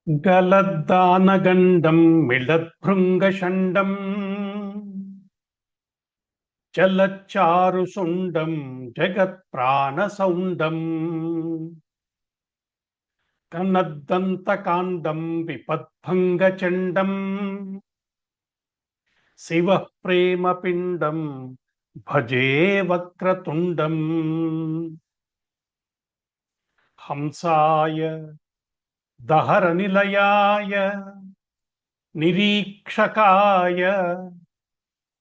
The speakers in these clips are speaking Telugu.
గలద్దానగండం మిళద్భృంగషండం చలచ్చారుసుండం జగత్ప్రాణసౌండం కనద్దంతకాండం విపద్భంగచండం శివ ప్రేమపిండం భజే వక్రతుండం హంసాయ దహరనిలయాయ నిరీక్షకాయ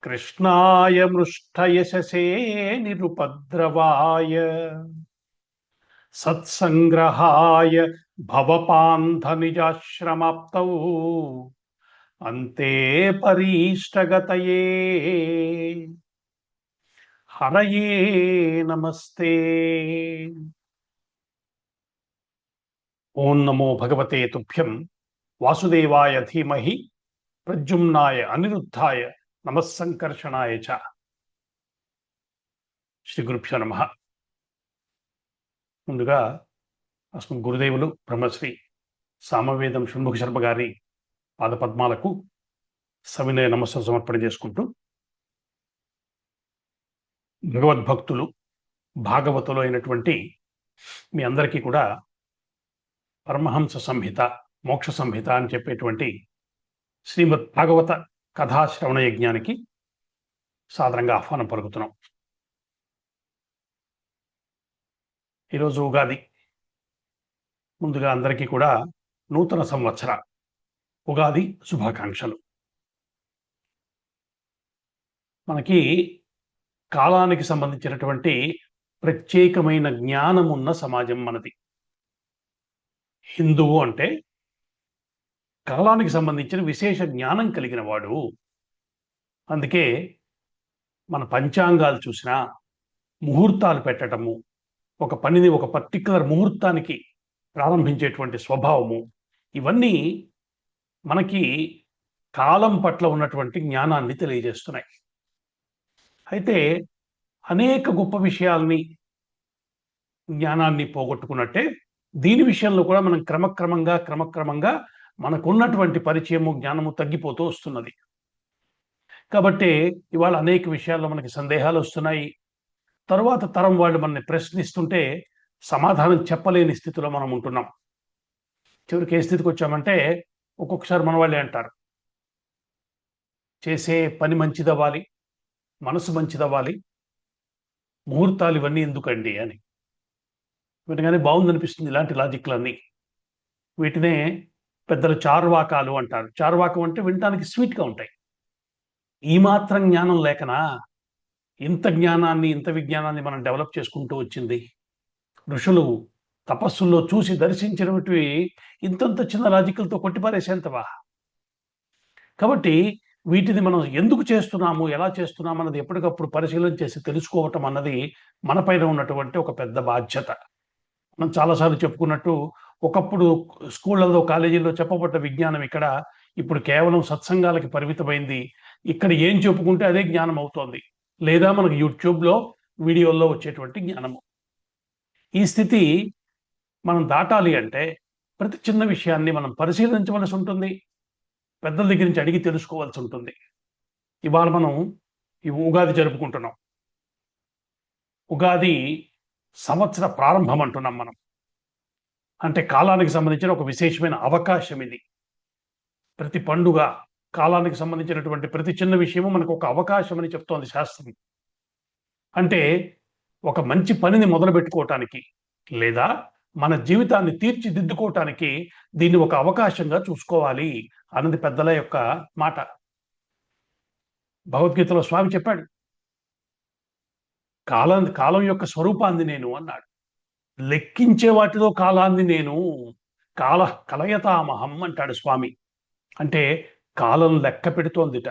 కృష్ణాయ మృష్టయశసే నిరుపద్రవాయ సత్సంగ్రహాయ భవపాంధనిజాశ్రమాప్తౌ అంతే పరీష్టగతయే హరయే నమస్తే. ఓం నమో భగవతే తుభ్యం వాసుదేవాయ ధీమహి ప్రద్యుమ్నాయ అనిరుద్ధాయ నమస్సంకర్షణాయ చ. శ్రీ గురుభ్యో నమః. ముందుగా అస్మద్ గురుదేవులు బ్రహ్మశ్రీ సామవేదం షణ్ముఖ శర్మ గారి పాదపద్మాలకు సవినయ నమస్సు సమర్పణ చేసుకుంటూ, భగవద్భక్తులు భాగవతులు అయినటువంటి మీ అందరికీ కూడా పరమహంస సంహిత, మోక్ష సంహిత అని చెప్పేటువంటి శ్రీమద్ భాగవత కథాశ్రవణ యజ్ఞానికి సాదరంగా ఆహ్వానం పలుకుతున్నాం. ఈరోజు ఉగాది. ముందుగా అందరికీ కూడా నూతన సంవత్సర ఉగాది శుభాకాంక్షలు. మనకి కాలానికి సంబంధించినటువంటి ప్రత్యేకమైన జ్ఞానం ఉన్న సమాజం మనది. హిందువు అంటే కాలానికి సంబంధించిన విశేష జ్ఞానం కలిగిన వాడు. అందుకే మన పంచాంగాలు చూసినా, ముహూర్తాలు పెట్టడము, ఒక పనిని ఒక పర్టిక్యులర్ ముహూర్తానికి ప్రారంభించేటువంటి స్వభావము, ఇవన్నీ మనకి కాలం పట్ల ఉన్నటువంటి జ్ఞానాన్ని తెలియజేస్తున్నాయి. అయితే అనేక గొప్ప విషయాల్ని, జ్ఞానాన్ని పోగొట్టుకున్నట్టే దీని విషయంలో కూడా మనం క్రమక్రమంగా మనకున్నటువంటి పరిచయము, జ్ఞానము తగ్గిపోతూ వస్తున్నది. కాబట్టి ఇవాళ అనేక విషయాల్లో మనకి సందేహాలు వస్తున్నాయి. తరువాత తరం వాళ్ళు మనల్ని ప్రశ్నిస్తుంటే సమాధానం చెప్పలేని స్థితిలో మనం ఉంటున్నాం. చివరికి ఏ స్థితికి వచ్చామంటే, ఒక్కొక్కసారి మన వాళ్ళే అంటారు, చేసే పని మంచిదవ్వాలి, మనసు మంచిదవ్వాలి, ముహూర్తాలు ఇవన్నీ ఎందుకండి అని. వీటిగానే బాగుందనిపిస్తుంది ఇలాంటి లాజిక్లన్నీ. వీటినే పెద్దలు చార్వాకాలు అంటారు. చార్వాకం అంటే వినటానికి స్వీట్గా ఉంటాయి. ఈ మాత్రం జ్ఞానం లేకనా ఇంత జ్ఞానాన్ని, ఇంత విజ్ఞానాన్ని మనం డెవలప్ చేసుకుంటూ వచ్చింది? ఋషులు తపస్సుల్లో చూసి దర్శించినవి ఇంతంత చిన్న లాజికల్తో కొట్టిపారేసేంతవా? కాబట్టి వీటిని మనం ఎందుకు చేస్తున్నాము, ఎలా చేస్తున్నాము అన్నది ఎప్పటికప్పుడు పరిశీలన చేసి తెలుసుకోవటం అన్నది మన పైన ఉన్నటువంటి ఒక పెద్ద బాధ్యత. మనం చాలాసార్లు చెప్పుకున్నట్టు, ఒకప్పుడు స్కూళ్ళల్లో, కాలేజీల్లో చెప్పబడ్డ విజ్ఞానం ఇక్కడ ఇప్పుడు కేవలం సత్సంగాలకి పరిమితమైంది. ఇక్కడ ఏం చెప్పుకుంటే అదే జ్ఞానం అవుతోంది, లేదా మనకు యూట్యూబ్లో వీడియోల్లో వచ్చేటువంటి జ్ఞానము. ఈ స్థితి మనం దాటాలి అంటే ప్రతి చిన్న విషయాన్ని మనం పరిశీలించవలసి ఉంటుంది, పెద్దల దగ్గర నుంచి అడిగి తెలుసుకోవాల్సి ఉంటుంది. ఇవాళ మనం ఈ ఉగాది జరుపుకుంటున్నాం. ఉగాది సంవత్సర ప్రారంభం అంటున్నాం మనం. అంటే కాలానికి సంబంధించిన ఒక విశేషమైన అవకాశం ఇది. ప్రతి పండుగ, కాలానికి సంబంధించినటువంటి ప్రతి చిన్న విషయము మనకు ఒక అవకాశం అని చెప్తోంది శాస్త్రం. అంటే ఒక మంచి పనిని మొదలు పెట్టుకోవటానికి, లేదా మన జీవితాన్ని తీర్చిదిద్దుకోవటానికి దీన్ని ఒక అవకాశంగా చూసుకోవాలి అన్నది పెద్దల యొక్క మాట. భగవద్గీతలో స్వామి చెప్పాడు, కాలం యొక్క స్వరూపాన్ని నేను అన్నాడు. లెక్కించే వాటిలో కాలాన్ని నేను, కాల కలయతామహం అంటాడు స్వామి. అంటే కాలం లెక్క పెడుతోందిట.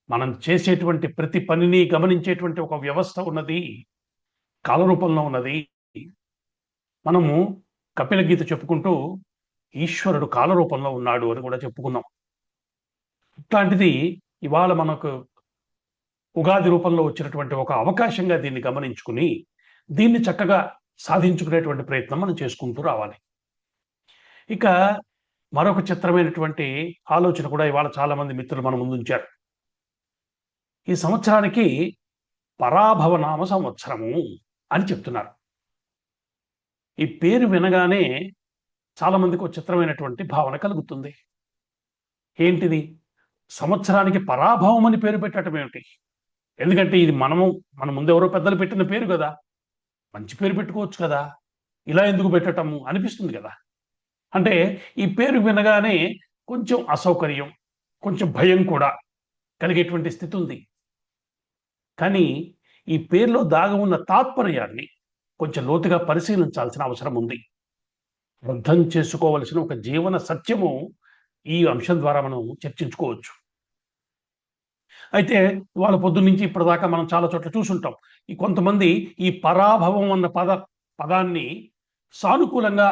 మనం చేసేటువంటి ప్రతి పనిని గమనించేటువంటి ఒక వ్యవస్థ ఉన్నది, కాలరూపంలో ఉన్నది. మనము కపిల గీత చెప్పుకుంటూ ఈశ్వరుడు కాలరూపంలో ఉన్నాడు అని కూడా చెప్పుకున్నాం. ఇట్లాంటిది ఇవాళ మనకు ఉగాది రూపంలో వచ్చినటువంటి ఒక అవకాశంగా దీన్ని గమనించుకుని, దీన్ని చక్కగా సాధించుకునేటువంటి ప్రయత్నం మనం చేసుకుంటూ రావాలి. ఇక మరొక చిత్రమైనటువంటి ఆలోచన కూడా ఇవాళ చాలా మంది మిత్రులు మన ముందు ఉంచారు. ఈ సంవత్సరానికి పరాభవనామ సంవత్సరము అని చెప్తున్నారు. ఈ పేరు వినగానే చాలా మందికి ఒక చిత్రమైనటువంటి భావన కలుగుతుంది. ఏంటిది? సంవత్సరానికి పరాభవం అని పేరు పెట్టడం ఏమిటి? ఎందుకంటే ఇది మన ముందెవరో పెద్దలు పెట్టిన పేరు కదా, మంచి పేరు పెట్టుకోవచ్చు కదా, ఇలా ఎందుకు పెట్టటము అనిపిస్తుంది కదా. అంటే ఈ పేరు వినగానే కొంచెం అసౌకర్యం, కొంచెం భయం కూడా కలిగేటువంటి స్థితి ఉంది. కానీ ఈ పేరులో దాగి ఉన్న తాత్పర్యాన్ని కొంచెం లోతుగా పరిశీలించాల్సిన అవసరం ఉంది. అర్థం చేసుకోవలసిన ఒక జీవన సత్యము ఈ అంశం ద్వారా మనం చర్చించుకోవచ్చు. అయితే వాళ్ళ పొద్దున్నుంచి ఇప్పటిదాకా మనం చాలా చోట్ల చూసుంటాం. కొంతమంది ఈ పరాభవం అన్న పదాన్ని సానుకూలంగా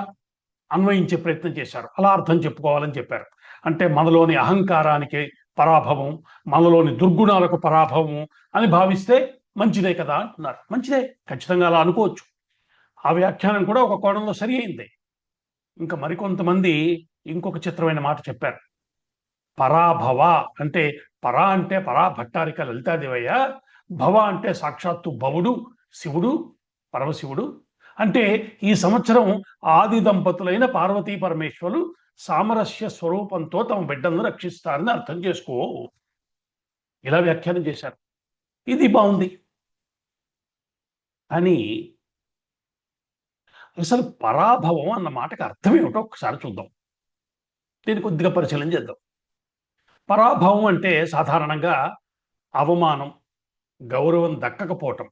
అన్వయించే ప్రయత్నం చేశారు. అలా అర్థం చెప్పుకోవాలని చెప్పారు. అంటే మనలోని అహంకారానికి పరాభవం, మనలోని దుర్గుణాలకు పరాభవం అని భావిస్తే మంచిదే కదా అంటున్నారు. మంచిదే, ఖచ్చితంగా అలా అనుకోవచ్చు. ఆ వ్యాఖ్యానం కూడా ఒక కోణంలో సరి అయింది. ఇంకా మరికొంతమంది ఇంకొక చిత్రమైన మాట చెప్పారు. పరాభవ అంటే పరా అంటే పరా భట్టారిక లలితాదేవయ్య, భవ అంటే సాక్షాత్తు భవుడు, శివుడు, పరమశివుడు. అంటే ఈ సంవత్సరం ఆది దంపతులైన పార్వతీ పరమేశ్వరులు సామరస్య స్వరూపంతో తమ బిడ్డలను రక్షిస్తారని అర్థం చేసుకో, ఇలా వ్యాఖ్యానం చేశారు. ఇది బాగుంది. కానీ అసలు పరాభవం అన్న మాటకు అర్థం ఏమిటో ఒకసారి చూద్దాం. దీన్ని కొద్దిగా పరిశీలన చేద్దాం. పరాభవం అంటే సాధారణంగా అవమానం, గౌరవం దక్కకపోవటం,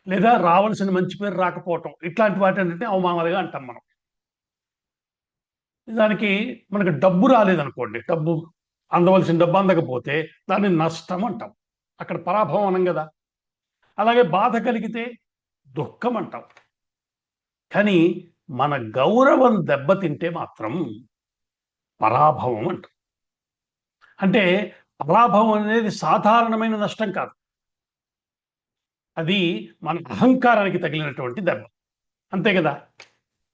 లేదా రావాల్సిన మంచి పేరు రాకపోవటం, ఇట్లాంటి వాటిని అవమానాలుగా అంటాం మనం. దానికి మనకు డబ్బు రాలేదనుకోండి, అందవలసిన డబ్బు అందకపోతే దాన్ని నష్టం అంటాం. అక్కడ పరాభవం అనం కదా. అలాగే బాధ కలిగితే దుఃఖం అంటాం. కానీ మన గౌరవం దెబ్బతింటే మాత్రం పరాభవం అంటాం. అంటే పరాభవం అనేది సాధారణమైన నష్టం కాదు, అది మన అహంకారానికి తగిలినటువంటి దెబ్బ. అంతే కదా,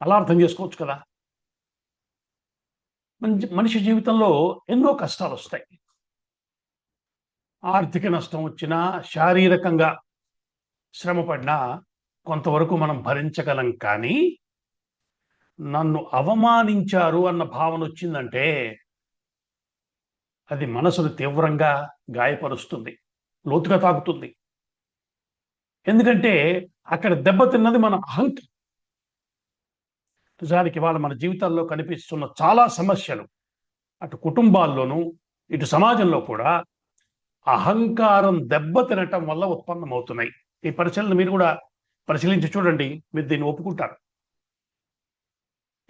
అలా అర్థం చేసుకోవచ్చు కదా. మనిషి జీవితంలో ఎన్నో కష్టాలు వస్తాయి. ఆర్థిక నష్టం వచ్చినా, శారీరకంగా శ్రమపడినా కొంతవరకు మనం భరించగలం. కానీ నన్ను అవమానించారు అన్న భావన వచ్చిందంటే అది మనసును తీవ్రంగా గాయపరుస్తుంది, లోతుగా తాకుతుంది. ఎందుకంటే అక్కడ దెబ్బతిన్నది మన అహంకారం. నిజానికి ఇవాళ మన జీవితాల్లో కనిపిస్తున్న చాలా సమస్యలు అటు కుటుంబాల్లోనూ ఇటు సమాజంలో కూడా అహంకారం దెబ్బతినటం వల్ల ఉత్పన్నమవుతున్నాయి. ఈ పరిశీలన మీరు కూడా పరిశీలించి చూడండి, మీరు దీన్ని ఒప్పుకుంటారు.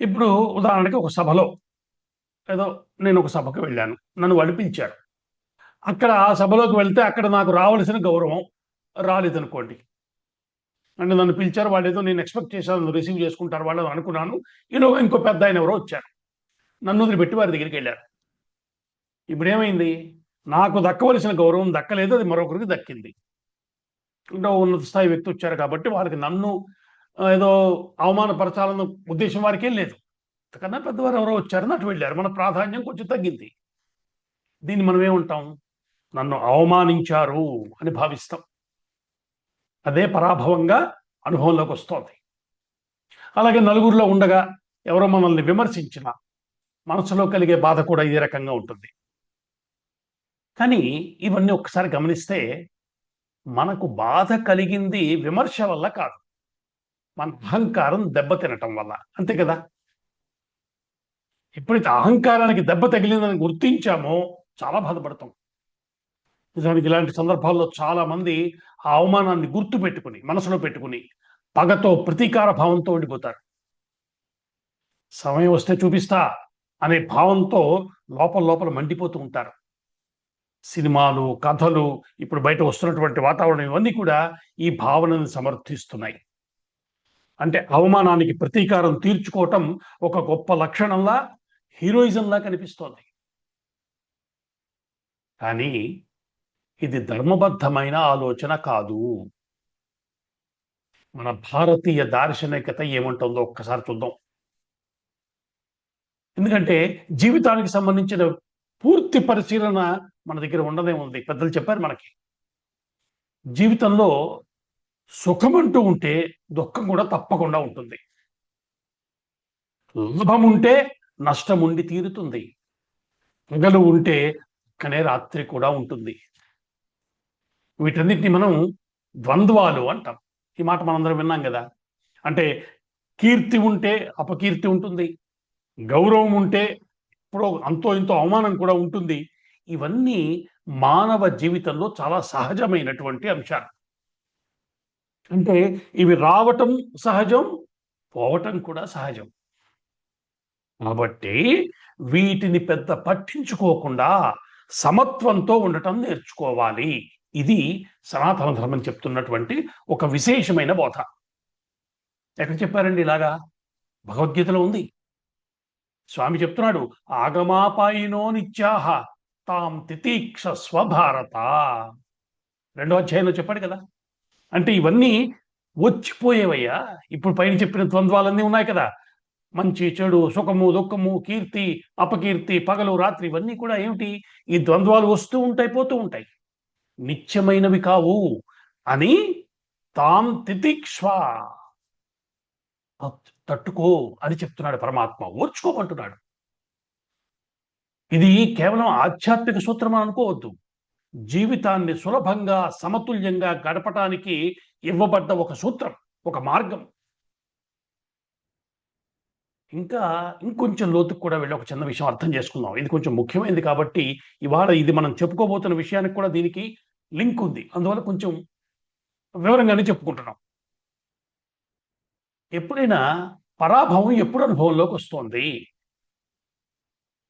ఇప్పుడు ఉదాహరణకి ఒక సభలో నేను ఒక సభకు వెళ్ళాను, నన్ను వాళ్ళు పిలిచారు. అక్కడ ఆ సభలోకి వెళ్తే అక్కడ నాకు రావాల్సిన గౌరవం రాలేదనుకోండి. అంటే నన్ను పిలిచారు, వాళ్ళు ఏదో నేను ఎక్స్పెక్ట్ చేశాను రిసీవ్ చేసుకుంటారు వాళ్ళు అనుకున్నాను. ఇంకో పెద్ద ఆయన ఎవరో వచ్చారు, నన్ను వదిలిపెట్టి వారి దగ్గరికి వెళ్ళారు. ఇప్పుడు ఏమైంది? నాకు దక్కవలసిన గౌరవం దక్కలేదు, అది మరొకరికి దక్కింది. ఇంకా ఉన్నత స్థాయి వ్యక్తి వచ్చారు కాబట్టి వాళ్ళకి నన్ను ఏదో అవమానపరచాలన్న ఉద్దేశం వారికి ఏం లేదు. అంతకన్నా పెద్దవారు ఎవరో వచ్చారని అటు వెళ్ళారు, మన ప్రాధాన్యం కొంచెం తగ్గింది. దీన్ని మనం ఏమంటాం? నన్ను అవమానించారు అని భావిస్తాం. అదే పరాభవంగా అనుభవంలోకి వస్తోంది. అలాగే నలుగురిలో ఉండగా ఎవరో మనల్ని విమర్శించిన మనసులో కలిగే బాధ కూడా ఇదే రకంగా ఉంటుంది. కానీ ఇవన్నీ ఒక్కసారి గమనిస్తే మనకు బాధ కలిగింది విమర్శ వల్ల కాదు, మన అహంకారం దెబ్బతినటం వల్ల. అంతే కదా. ఎప్పుడైతే అహంకారానికి దెబ్బ తగిలిందని గుర్తించామో చాలా బాధపడతాం. నిజానికి ఇలాంటి సందర్భాల్లో చాలా మంది ఆ అవమానాన్ని గుర్తు పెట్టుకుని మనసులో పెట్టుకుని పగతో ప్రతీకార భావంతో ఉండిపోతారు. సమయం వస్తే చూపిస్తా అనే భావంతో లోపల మండిపోతూ ఉంటారు. సినిమాలు, కథలు, ఇప్పుడు బయట వస్తున్నటువంటి వాతావరణం ఇవన్నీ కూడా ఈ భావనను సమర్థిస్తున్నాయి. అంటే అవమానానికి ప్రతీకారం తీర్చుకోవటం ఒక గొప్ప లక్షణంలా, హీరోయిజంలా కనిపిస్తోంది. కానీ ఇది ధర్మబద్ధమైన ఆలోచన కాదు. మన భారతీయ దార్శనికత ఏమంటుందో ఒక్కసారి చూద్దాం. ఎందుకంటే జీవితానికి సంబంధించిన పూర్తి పరిశీలన మన దగ్గర ఉండదే ఉంది. పెద్దలు చెప్పారు మనకి, జీవితంలో సుఖమంటూ ఉంటే దుఃఖం కూడా తప్పకుండా ఉంటుంది. లాభం ఉంటే నష్టం ఉండి తీరుతుంది. పగలు ఉంటే పక్కనే రాత్రి కూడా ఉంటుంది. వీటన్నిటిని మనం ద్వంద్వాలు అంటాం. ఈ మాట మనందరం విన్నాం కదా. అంటే కీర్తి ఉంటే అపకీర్తి ఉంటుంది, గౌరవం ఉంటే ఇప్పుడు అంతో ఇంతో అవమానం కూడా ఉంటుంది. ఇవన్నీ మానవ జీవితంలో చాలా సహజమైనటువంటి అంశాలు. అంటే ఇవి రావటం సహజం, పోవటం కూడా సహజం. కాబట్టి వీటిని పెద్ద పట్టించుకోకుండా సమత్వంతో ఉండటం నేర్చుకోవాలి. ఇది సనాతన ధర్మం చెప్తున్నటువంటి ఒక విశేషమైన బోధ. ఎక్కడ చెప్పారండి ఇలాగా? భగవద్గీతలో ఉంది. స్వామి చెప్తున్నాడు, ఆగమాపాయినో నిత్యాహ తాం తితీక్ష స్వభారత. 2వ అధ్యాయంలో చెప్పాడు కదా. అంటే ఇవన్నీ వచ్చిపోయేవయ్యా. ఇప్పుడు పైన చెప్పిన ద్వంద్వాలన్నీ ఉన్నాయి కదా, మంచి చెడు, సుఖము దుఃఖము, కీర్తి అపకీర్తి, పగలు రాత్రి, ఇవన్నీ కూడా ఏమిటి? ఈ ద్వంద్వాలు వస్తూ ఉంటాయి, పోతూ ఉంటాయి, నిత్యమైనవి కావు అని తాం తితిక్ష్వ, తట్టుకో అని చెప్తున్నాడు పరమాత్మ. ఓర్చుకోమంటున్నాడు. ఇది కేవలం ఆధ్యాత్మిక సూత్రం అని అనుకోవద్దు. జీవితాన్ని సులభంగా సమతుల్యంగా గడపటానికి ఇవ్వబడ్డ ఒక సూత్రం, ఒక మార్గం. ఇంకా ఇంకొంచెం లోతుకు కూడా వెళ్ళి ఒక చిన్న విషయం అర్థం చేసుకుందాం. ఇది కొంచెం ముఖ్యమైనది కాబట్టి ఇవాళ ఇది మనం చెప్పుకోబోతున్న విషయానికి కూడా దీనికి లింక్ ఉంది. అందువల్ల కొంచెం వివరంగానే చెప్పుకుంటున్నాం. ఎప్పుడైనా పరాభవం ఎప్పుడు అనుభవంలోకి వస్తోంది?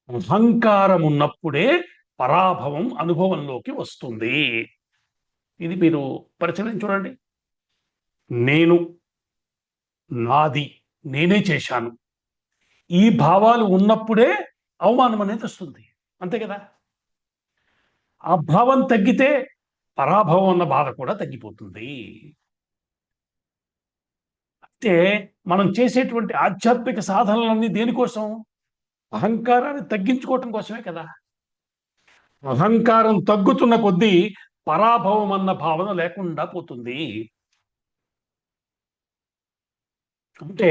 అహంకారం ఉన్నప్పుడే పరాభవం అనుభవంలోకి వస్తుంది. ఇది మీరు పరిశీలించి చూడండి. నేను, నాది, నేనే చేశాను, ఈ భావాలు ఉన్నప్పుడే అవమానం అనేది వస్తుంది. అంతే కదా. ఆ భావం తగ్గితే పరాభవం అన్న బాధ కూడా తగ్గిపోతుంది. అంటే మనం చేసేటువంటి ఆధ్యాత్మిక సాధనలన్నీ దేనికోసం? అహంకారాన్ని తగ్గించుకోవటం కోసమే కదా. అహంకారం తగ్గుతున్న కొద్దీ పరాభవం అన్న భావన లేకుండా పోతుంది. అంటే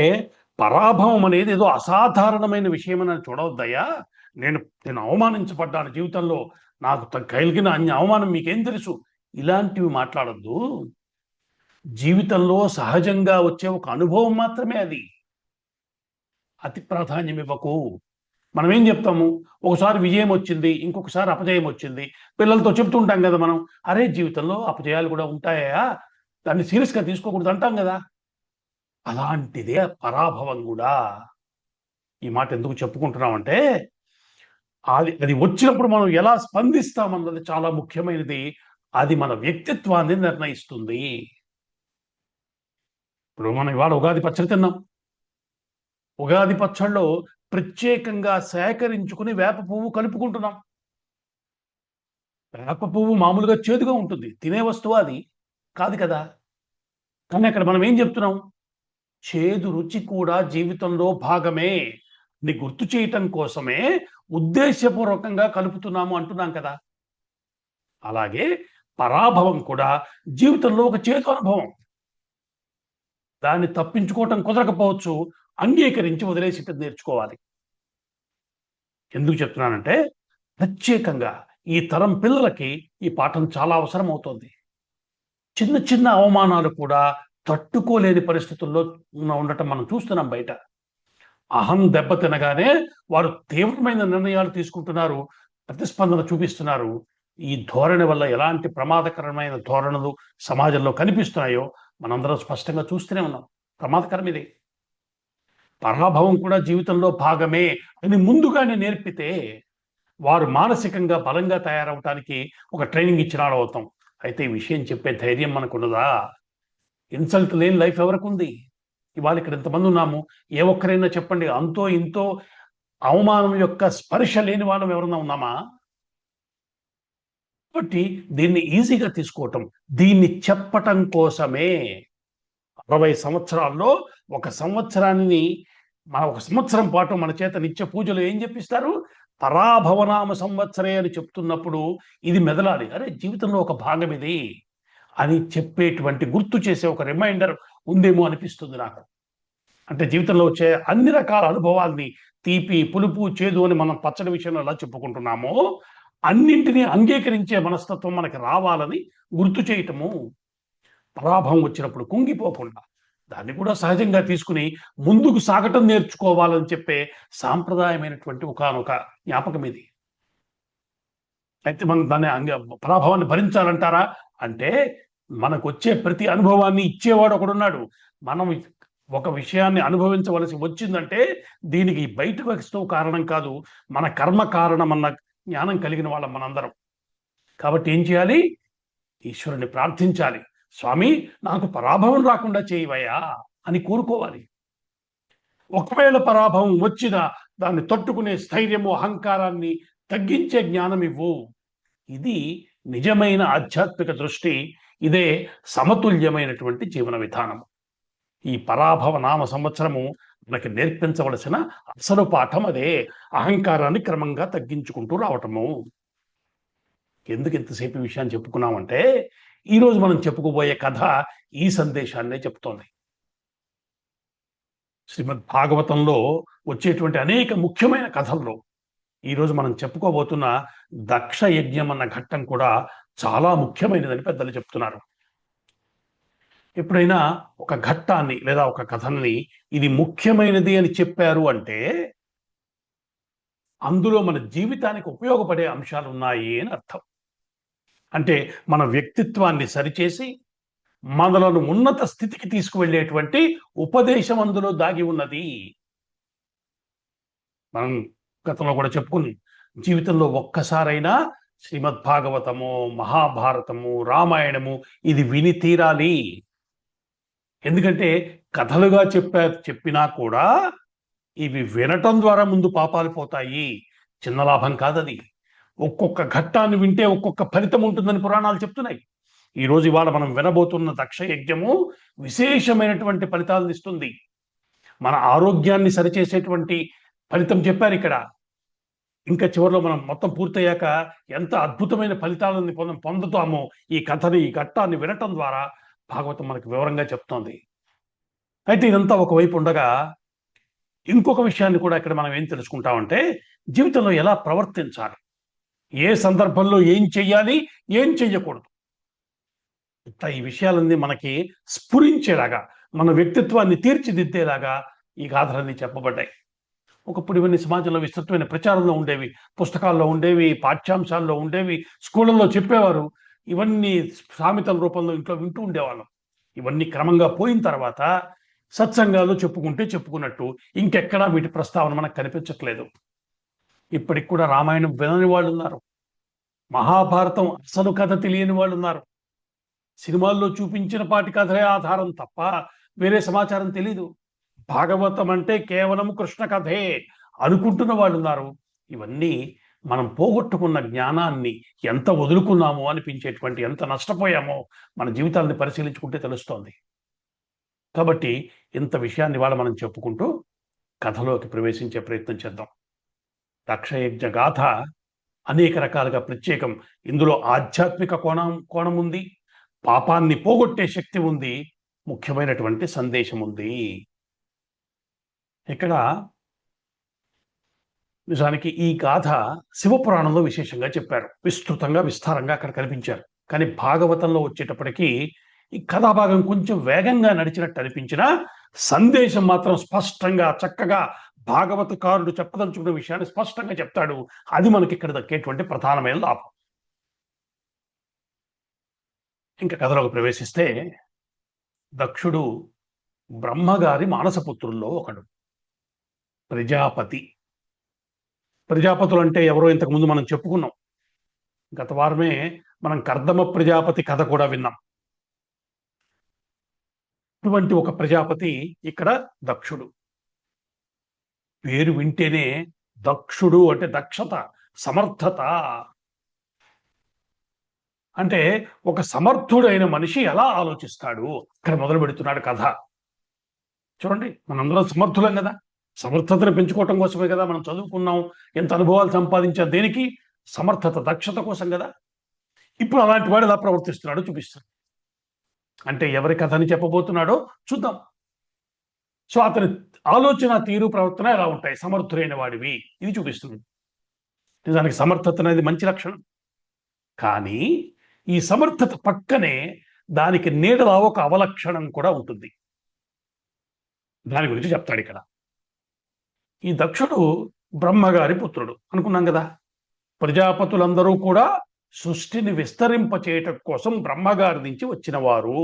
పరాభవం అనేది ఏదో అసాధారణమైన విషయం అని చూడవద్దయ్యా. నేను నేను అవమానించబడ్డాను జీవితంలో, నాకు కలిగిన అన్ని అవమానం మీకేం తెలుసు, ఇలాంటివి మాట్లాడద్దు. జీవితంలో సహజంగా వచ్చే ఒక అనుభవం మాత్రమే అది. అతి ప్రాధాన్యం ఇవ్వకు. మనం ఏం చెప్తాము? ఒకసారి విజయం వచ్చింది, ఇంకొకసారి అపజయం వచ్చింది. పిల్లలతో చెప్తుంటాం కదా మనం, అరే జీవితంలో అపజయాలు కూడా ఉంటాయా, దాన్ని సీరియస్గా తీసుకోకూడదు అంటాం కదా. అలాంటిదే పరాభవం కూడా. ఈ మాట ఎందుకు చెప్పుకుంటున్నామంటే, అది వచ్చినప్పుడు మనం ఎలా స్పందిస్తామన్నది చాలా ముఖ్యమైనది. అది మన వ్యక్తిత్వాన్ని నిర్ణయిస్తుంది. ఇప్పుడు మనం ఇవాళ ఉగాది పచ్చడి తిన్నాం. ఉగాది పచ్చడిలో ప్రత్యేకంగా సేకరించుకుని వేప పువ్వు కలుపుకుంటున్నాం. వేప పువ్వు మామూలుగా చేదుగా ఉంటుంది, తినే వస్తువు అది కాదు కదా. కానీ అక్కడ మనం ఏం చెప్తున్నాం? చేదు రుచి కూడా జీవితంలో భాగమే అని గుర్తు చేయటం కోసమే ఉద్దేశపూర్వకంగా కలుపుతున్నాము అంటున్నాం కదా. అలాగే పరాభవం కూడా జీవితంలో ఒక చేదు అనుభవం. దాన్ని తప్పించుకోవటం కుదరకపోవచ్చు, అంగీకరించి వదిలేసి నేర్చుకోవాలి. ఎందుకు చెప్తున్నానంటే, ప్రత్యేకంగా ఈ తరం పిల్లలకి ఈ పాఠం చాలా అవసరం అవుతుంది. చిన్న చిన్న అవమానాలు కూడా తట్టుకోలేని పరిస్థితుల్లో ఉండటం మనం చూస్తున్నాం బయట. అహం దెబ్బతినగానే వారు తీవ్రమైన నిర్ణయాలు తీసుకుంటున్నారు, ప్రతిస్పందన చూపిస్తున్నారు. ఈ ధోరణి వల్ల ఎలాంటి ప్రమాదకరమైన ధోరణులు సమాజంలో కనిపిస్తున్నాయో మనందరం స్పష్టంగా చూస్తూనే ఉన్నాం. ప్రమాదకరం ఇది. పరాభవం కూడా జీవితంలో భాగమే అని ముందుగానే నేర్పితే వారు మానసికంగా బలంగా తయారవటానికి ఒక ట్రైనింగ్ ఇచ్చిన వాళ్ళు అవుతాం. అయితే ఈ విషయం చెప్పే ధైర్యం మనకున్నదా? ఇన్సల్ట్ లేని లైఫ్ ఎవరికి ఉంది? ఇవాళ ఇక్కడ ఎంతమంది ఉన్నాము, ఏ ఒక్కరైనా చెప్పండి, అంతో ఇంతో అవమానం యొక్క స్పర్శ లేని వాళ్ళం ఎవరన్నా ఉన్నామా? కాబట్టి దీన్ని ఈజీగా తీసుకోవటం, దీన్ని చెప్పటం కోసమే 60 సంవత్సరాల్లో 1 సంవత్సరాన్ని మన ఒక సంవత్సరం పాటు మన చేత నిత్య పూజలు ఏం చెప్పిస్తారు? పరాభవనామ సంవత్సరే అని చెప్తున్నప్పుడు ఇది మెదలాలి. అరే జీవితంలో ఒక భాగం ఇది అని చెప్పేటువంటి గుర్తు చేసే ఒక రిమైండర్ ఉందేమో అనిపిస్తుంది నాకు. అంటే జీవితంలో వచ్చే అన్ని రకాల అనుభవాల్ని తీపి, పులుపు, చేదు అని మనం పచ్చడి విషయంలో ఎలా చెప్పుకుంటున్నామో అన్నింటినీ అంగీకరించే మనస్తత్వం మనకి రావాలని గుర్తు చేయటము. పరాభవం వచ్చినప్పుడు కుంగిపోకుండా దాన్ని కూడా సహజంగా తీసుకుని ముందుకు సాగటం నేర్చుకోవాలని చెప్పే సాంప్రదాయమైనటువంటి ఒకానొక జ్ఞాపకం ఇది. అయితే మనం దాన్ని పరాభవాన్ని భరించాలంటారా? అంటే మనకు వచ్చే ప్రతి అనుభవాన్ని ఇచ్చేవాడు ఒకడున్నాడు. మనం ఒక విషయాన్ని అనుభవించవలసి వచ్చిందంటే దీనికి బయట వస్తువు కారణం కాదు, మన కర్మ కారణం అన్న జ్ఞానం కలిగిన వాళ్ళం మనందరం. కాబట్టి ఏం చేయాలి? ఈశ్వరుని ప్రార్థించాలి. స్వామి నాకు పరాభవం రాకుండా చేయవయ్యా అని కోరుకోవాలి. ఒకవేళ పరాభవం వచ్చినా దాన్ని తట్టుకునే స్థైర్యము, అహంకారాన్ని తగ్గించే జ్ఞానం ఇవ్వు. ఇది నిజమైన ఆధ్యాత్మిక దృష్టి. ఇదే సమతుల్యమైనటువంటి జీవన విధానము. ఈ పరాభవ నామ సంవత్సరము మనకి నేర్పించవలసిన అసలు పాఠం అదే. అహంకారాన్ని క్రమంగా తగ్గించుకుంటూ రావటము. ఎందుకు ఇంతసేపు ఈ విషయాన్ని చెప్పుకున్నామంటే ఈరోజు మనం చెప్పుకోబోయే కథ ఈ సందేశాన్నే చెప్తోంది. శ్రీమద్ భాగవతంలో వచ్చేటువంటి అనేక ముఖ్యమైన కథల్లో ఈరోజు మనం చెప్పుకోబోతున్న దక్ష యజ్ఞం అన్న ఘట్టం కూడా చాలా ముఖ్యమైనదని పెద్దలు చెప్తున్నారు. ఎప్పుడైనా ఒక ఘట్టాన్ని లేదా ఒక కథని ఇది ముఖ్యమైనది అని చెప్పారు అంటే అందులో మన జీవితానికి ఉపయోగపడే అంశాలు ఉన్నాయి అని అర్థం. అంటే మన వ్యక్తిత్వాన్ని సరిచేసి మనలను ఉన్నత స్థితికి తీసుకువెళ్ళేటువంటి ఉపదేశం అందులో దాగి ఉన్నది. మనం గతంలో కూడా చెప్పుకుని జీవితంలో ఒక్కసారైనా శ్రీమద్ భాగవతము, మహాభారతము, రామాయణము ఇది విని తీరాలి. ఎందుకంటే కథలుగా చెప్పినా కూడా ఇవి వినటం ద్వారా ముందు పాపాలు పోతాయి. చిన్న లాభం కాదది. ఒక్కొక్క ఘట్టాన్ని వింటే ఒక్కొక్క ఫలితం ఉంటుందని పురాణాలు చెప్తున్నాయి. ఈరోజు ఇవాళ మనం వినబోతున్న దక్ష యజ్ఞము విశేషమైనటువంటి ఫలితాలను ఇస్తుంది. మన ఆరోగ్యాన్ని సరిచేసేటువంటి ఫలితం చెప్పారు ఇక్కడ. ఇంకా చివరిలో మనం మొత్తం పూర్తయ్యాక ఎంత అద్భుతమైన ఫలితాలను పొందుతామో ఈ కథని, ఈ ఘట్టాన్ని వినటం ద్వారా భాగవతం మనకు వివరంగా చెప్తోంది. అయితే ఇదంతా ఒకవైపు ఉండగా ఇంకొక విషయాన్ని కూడా ఇక్కడ మనం ఏం తెలుసుకుంటామంటే జీవితంలో ఎలా ప్రవర్తించాలి, ఏ సందర్భంలో ఏం చెయ్యాలి, ఏం చెయ్యకూడదు. ఈ విషయాలన్నీ మనకి స్ఫురించేలాగా, మన వ్యక్తిత్వాన్ని తీర్చిదిద్దేలాగా ఈ గాథలన్నీ చెప్పబడ్డాయి. ఒకప్పుడు ఇవన్నీ సమాజంలో విస్తృతమైన ప్రచారంలో ఉండేవి, పుస్తకాల్లో ఉండేవి, పాఠ్యాంశాల్లో ఉండేవి, స్కూళ్ళల్లో చెప్పేవారు. ఇవన్నీ సామెతల రూపంలో ఇంట్లో వింటూ ఉండేవాళ్ళం. ఇవన్నీ క్రమంగా పోయిన తర్వాత సత్సంగాల్లో చెప్పుకున్నట్టు ఇంకెక్కడా వీటి ప్రస్తావన మనకు కనిపించట్లేదు. ఇప్పటికి కూడా రామాయణం వినని వాళ్ళు ఉన్నారు, మహాభారతం అసలు కథ తెలియని వాళ్ళు ఉన్నారు, సినిమాల్లో చూపించిన పాటి కథలే ఆధారం తప్ప వేరే సమాచారం తెలీదు. భాగవతం అంటే కేవలం కృష్ణ కథే అనుకుంటున్న వాళ్ళు ఉన్నారు. ఇవన్నీ మనం పోగొట్టుకున్న జ్ఞానాన్ని ఎంత వదులుకున్నామో అనిపించేటువంటి, ఎంత నష్టపోయామో మన జీవితాన్ని పరిశీలించుకుంటే తెలుస్తోంది. కాబట్టి ఇంత విషయాన్ని ఇవాళ మనం చెప్పుకుంటూ కథలోకి ప్రవేశించే ప్రయత్నం చేద్దాం. దక్షయజ్ఞ గాథ అనేక రకాలుగా ప్రత్యేకం. ఇందులో ఆధ్యాత్మిక కోణం ఉంది, పాపాన్ని పోగొట్టే శక్తి ఉంది, ముఖ్యమైనటువంటి సందేశం ఉంది. ఇక్కడ నిజానికి ఈ గాథ శివపురాణంలో విశేషంగా చెప్పారు, విస్తృతంగా విస్తారంగా అక్కడ కనిపించారు. కానీ భాగవతంలో వచ్చేటప్పటికీ ఈ కథాభాగం కొంచెం వేగంగా నడిచినట్టు అనిపించిన సందేశం మాత్రం స్పష్టంగా చక్కగా భాగవతకారుడు చెప్పదలుచుకున్న విషయాన్ని స్పష్టంగా చెప్తాడు. అది మనకి ఇక్కడ దక్కేటువంటి ప్రధానమైన లాభం. ఇంకా కథలోకి ప్రవేశిస్తే దక్షుడు బ్రహ్మగారి మానసపుత్రుల్లో ఒకడు. ప్రజాపతి. ప్రజాపతులు అంటే ఎవరో ఇంతకుముందు మనం చెప్పుకున్నాం. గత వారమే మనం కర్దమ ప్రజాపతి కథ కూడా విన్నాం. ఇటువంటి ఒక ప్రజాపతి ఇక్కడ దక్షుడు. పేరు వింటేనే దక్షుడు అంటే దక్షత, సమర్థత. అంటే ఒక సమర్థుడైన మనిషి ఎలా ఆలోచిస్తాడు ఇక్కడ మొదలు పెడుతున్నాడు కథ. చూడండి, మనందరం సమర్థులం కదా. సమర్థతను పెంచుకోవటం కోసమే కదా మనం చదువుకున్నాం, ఎంత అనుభవాలు సంపాదించాం, దేనికి? సమర్థత, దక్షత కోసం కదా. ఇప్పుడు అలాంటి వాడు ఎలా ప్రవర్తిస్తున్నాడో చూపిస్తాడు. అంటే ఎవరి కథ అని చెప్పబోతున్నాడో చూద్దాం. సో అతని ఆలోచన తీరు, ప్రవర్తన ఎలా ఉంటాయి సమర్థులైన వాడివి, ఇది చూపిస్తుంది. నిజానికి సమర్థత అనేది మంచి లక్షణం. కానీ ఈ సమర్థత పక్కనే దానికి నీడలా ఒక అవలక్షణం కూడా ఉంటుంది. దాని గురించి చెప్తాడు ఇక్కడ. ఈ దక్షుడు బ్రహ్మగారి పుత్రుడు అనుకున్నాం కదా. ప్రజాపతులందరూ కూడా సృష్టిని విస్తరింప చేయటం కోసం బ్రహ్మగారి నుంచి వచ్చిన వారు.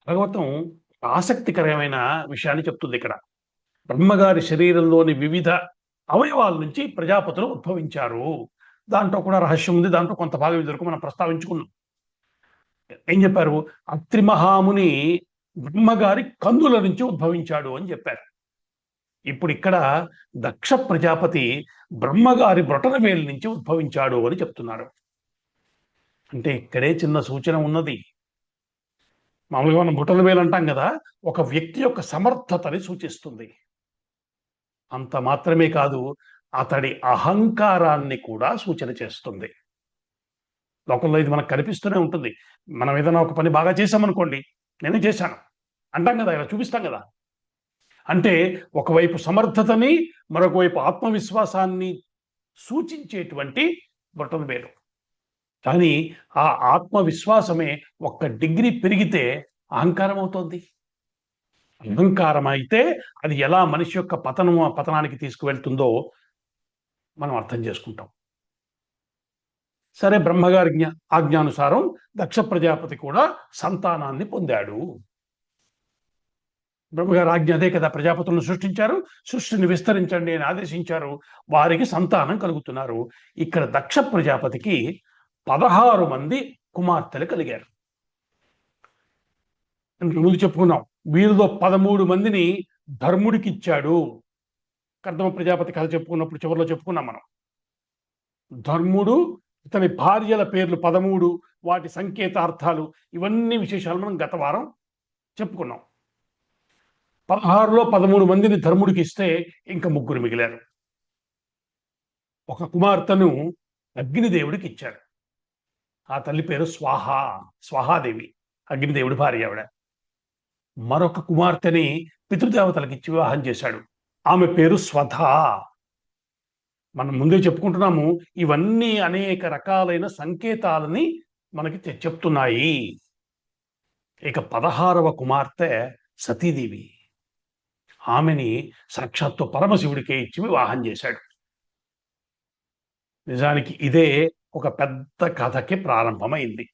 భాగవతం ఆసక్తికరమైన విషయాన్ని చెప్తుంది ఇక్కడ. బ్రహ్మగారి శరీరంలోని వివిధ అవయవాల నుంచి ప్రజాపతులు ఉద్భవించారు. దాంట్లో కూడా రహస్యం ఉంది. దాంట్లో కొంత భాగం ఇదివరకు మనం ప్రస్తావించుకున్నాం. ఏం చెప్పారు? అత్రి మహాముని బ్రహ్మగారి కందుల నుంచి ఉద్భవించాడు అని చెప్పారు. ఇప్పుడు ఇక్కడ దక్ష ప్రజాపతి బ్రహ్మగారి బ్రొటనవేలు నుంచి ఉద్భవించాడు అని చెప్తున్నారు. అంటే ఇక్కడే చిన్న సూచన ఉన్నది. మామూలుగా మనం బ్రొటనవేలు అంటాం కదా, ఒక వ్యక్తి యొక్క సమర్థతని సూచిస్తుంది. అంత మాత్రమే కాదు, అతడి అహంకారాన్ని కూడా సూచన చేస్తుంది. లోకంలో ఇది మనకు కనిపిస్తూనే ఉంటుంది. మనం ఏదైనా ఒక పని బాగా చేశామనుకోండి, నేనే చేశాను అంటాం కదా, ఇలా చూపిస్తాం కదా. అంటే ఒకవైపు సమర్థతని, మరొక వైపు ఆత్మవిశ్వాసాన్ని సూచించేటువంటి బొటనవేలు. కానీ ఆ ఆత్మవిశ్వాసమే ఒక్క డిగ్రీ పెరిగితే అహంకారం అవుతుంది. అహంకారం అయితే అది ఎలా మనిషి యొక్క పతనానికి తీసుకువెళ్తుందో మనం అర్థం చేసుకుంటాం. సరే, బ్రహ్మగారి ఆజ్ఞానుసారం దక్ష ప్రజాపతి కూడా సంతానాన్ని పొందాడు. బ్రహ్మగారి ఆజ్ఞ అదే కదా, ప్రజాపతులను సృష్టించారు, సృష్టిని విస్తరించండి అని ఆదేశించారు. వారికి సంతానం కలుగుతున్నారు. ఇక్కడ దక్ష ప్రజాపతికి 16 మంది కుమార్తెలు కలిగారు. ముందు చెప్పుకున్నాం, వీరిలో 13 మందిని ధర్ముడికి ఇచ్చాడు. కర్దమ ప్రజాపతి కథ చెప్పుకున్నప్పుడు చివరిలో చెప్పుకున్నాం మనం. ధర్ముడు, ఇతని భార్యల పేర్లు 13, వాటి సంకేతార్థాలు, ఇవన్నీ విశేషాలు మనం గత వారం చెప్పుకున్నాం. 16లో 13 మందిని ధర్ముడికి ఇస్తే ఇంకా 3 మిగిలారు. ఒక కుమార్తెను అగ్నిదేవుడికి ఇచ్చారు. ఆ తల్లి పేరు స్వాహాదేవి, అగ్నిదేవుడి భార్య ఆవిడ. మరొక కుమార్తెని పితృదేవతలకు ఇచ్చి వివాహం చేశాడు. ఆమె పేరు స్వధ. మనం ముందే చెప్పుకుంటున్నాము, ఇవన్నీ అనేక రకాలైన సంకేతాలని మనకి చెప్తున్నాయి. ఇక 16వ కుమార్తె సతీదేవి. ఆమెని సాక్షాత్తు పరమశివుడికే ఇచ్చి వివాహం చేశాడు. నిజానికి ఇదే ఒక పెద్ద కథకి ప్రారంభమైంది.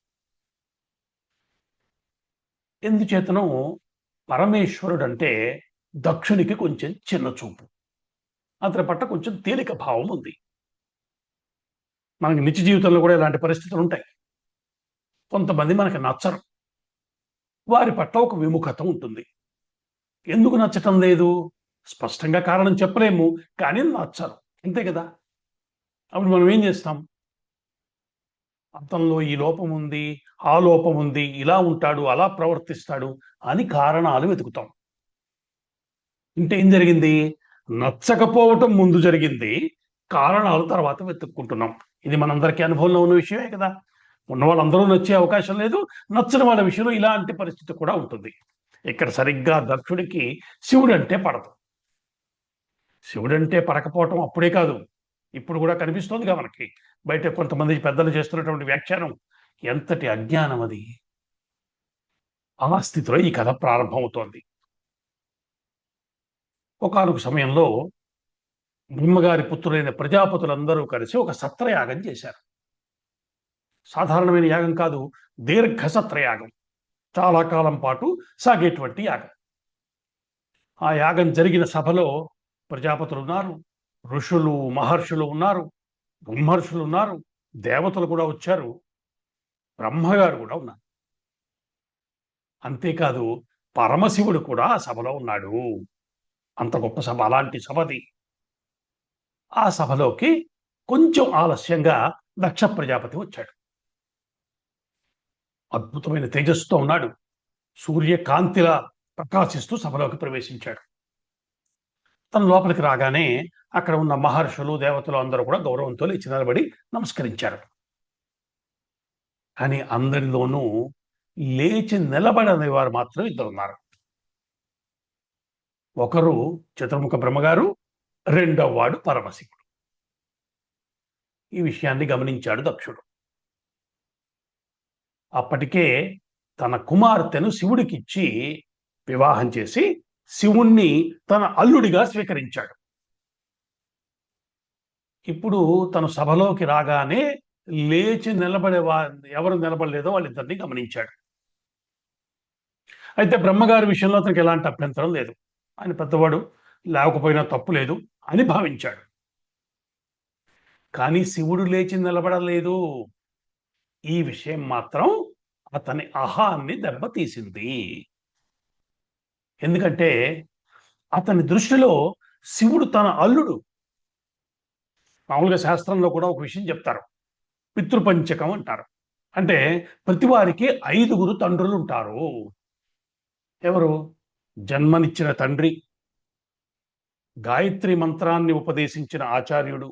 ఎందుచేతనో పరమేశ్వరుడు అంటే దక్షునికి కొంచెం చిన్న చూపు, అతని పట్ల కొంచెం తేలిక భావం ఉంది. మనకి నిత్య జీవితంలో కూడా ఇలాంటి పరిస్థితులు ఉంటాయి. కొంతమంది మనకి నచ్చరు, వారి పట్ల ఒక విముఖత ఉంటుంది. ఎందుకు నచ్చటం లేదు? స్పష్టంగా కారణం చెప్పలేము, కానీ నచ్చరు, అంతే కదా. అప్పుడు మనం ఏం చేస్తాం? అతనిలో ఈ లోపం ఉంది, ఆ లోపం ఉంది, ఇలా ఉంటాడు, అలా ప్రవర్తిస్తాడు అని కారణాలు వెతుకుతాం. అంటే ఏం జరిగింది? నచ్చకపోవటం ముందు జరిగింది, కారణాలు తర్వాత వెతుక్కుంటున్నాం. ఇది మనందరికీ అనుభవంలో ఉన్న విషయమే కదా. ఉన్న వాళ్ళందరూ నచ్చే అవకాశం లేదు, నచ్చని వాళ్ళ విషయంలో ఇలాంటి పరిస్థితి కూడా ఉంటుంది. ఇక్కడ సరిగ్గా దక్షుడికి శివుడంటే పడదు. శివుడంటే పడకపోవటం అప్పుడే కాదు, ఇప్పుడు కూడా కనిపిస్తోందిగా మనకి. బయట కొంతమంది పెద్దలు చేస్తున్నటువంటి వ్యాఖ్యానం ఎంతటి అజ్ఞానం అది. ఆ స్థితిలో ఈ కథ ప్రారంభమవుతోంది. ఒకానొక సమయంలో బ్రహ్మగారి పుత్రులైన ప్రజాపతులందరూ కలిసి ఒక సత్రయాగం చేశారు. సాధారణమైన యాగం కాదు, దీర్ఘ సత్రయాగం, చాలా కాలం పాటు సాగేటువంటి యాగం. ఆ యాగం జరిగిన సభలో ప్రజాపతులు ఉన్నారు, ఋషులు మహర్షులు ఉన్నారు, బ్రహ్మర్షులు ఉన్నారు, దేవతలు కూడా వచ్చారు, బ్రహ్మగారు కూడా ఉన్నారు. అంతేకాదు పరమశివుడు కూడా ఆ సభలో ఉన్నాడు. అంత గొప్ప సభ, అలాంటి సభది. ఆ సభలోకి కొంచెం ఆలస్యంగా దక్ష ప్రజాపతి వచ్చాడు. అద్భుతమైన తేజస్సుతో ఉన్నాడు, సూర్యకాంతిలా ప్రకాశిస్తూ సభలోకి ప్రవేశించాడు. తన లోపలికి రాగానే అక్కడ ఉన్న మహర్షులు దేవతలు అందరూ కూడా గౌరవంతో లేచి నిలబడి నమస్కరించారు. కానీ అందరిలోనూ లేచి నిలబడని వారు మాత్రం ఇద్దరున్నారు. ఒకరు చతుర్ముఖ బ్రహ్మగారు, రెండవ వాడు పరమశివుడు. ఈ విషయాన్ని గమనించాడు దక్షుడు. అప్పటికే తన కుమార్తెను శివుడికిచ్చి వివాహం చేసి శివుణ్ణి తన అల్లుడిగా స్వీకరించాడు. ఇప్పుడు తను సభలోకి రాగానే లేచి ఎవరు నిలబడలేదో వాళ్ళిద్దరిని గమనించాడు. అయితే బ్రహ్మగారి విషయంలో అతనికి ఎలాంటి అభ్యంతరం లేదు. ఆయన పెద్దవాడు, లేకపోయినా తప్పు లేదు అని భావించాడు. కానీ శివుడు లేచి నిలబడలేదు. ఈ విషయం మాత్రం అతని అహాన్ని దెబ్బతీసింది. ఎందుకంటే అతని దృష్టిలో శివుడు తన అల్లుడు. మామూలుగా శాస్త్రంలో కూడా ఒక విషయం చెప్తారు, పితృపంచకం అంటారు. అంటే ప్రతి వారికి 5గురు తండ్రులు ఉంటారు. ఎవరు? జన్మనిచ్చిన తండ్రి, గాయత్రి మంత్రాన్ని ఉపదేశించిన ఆచార్యుడు,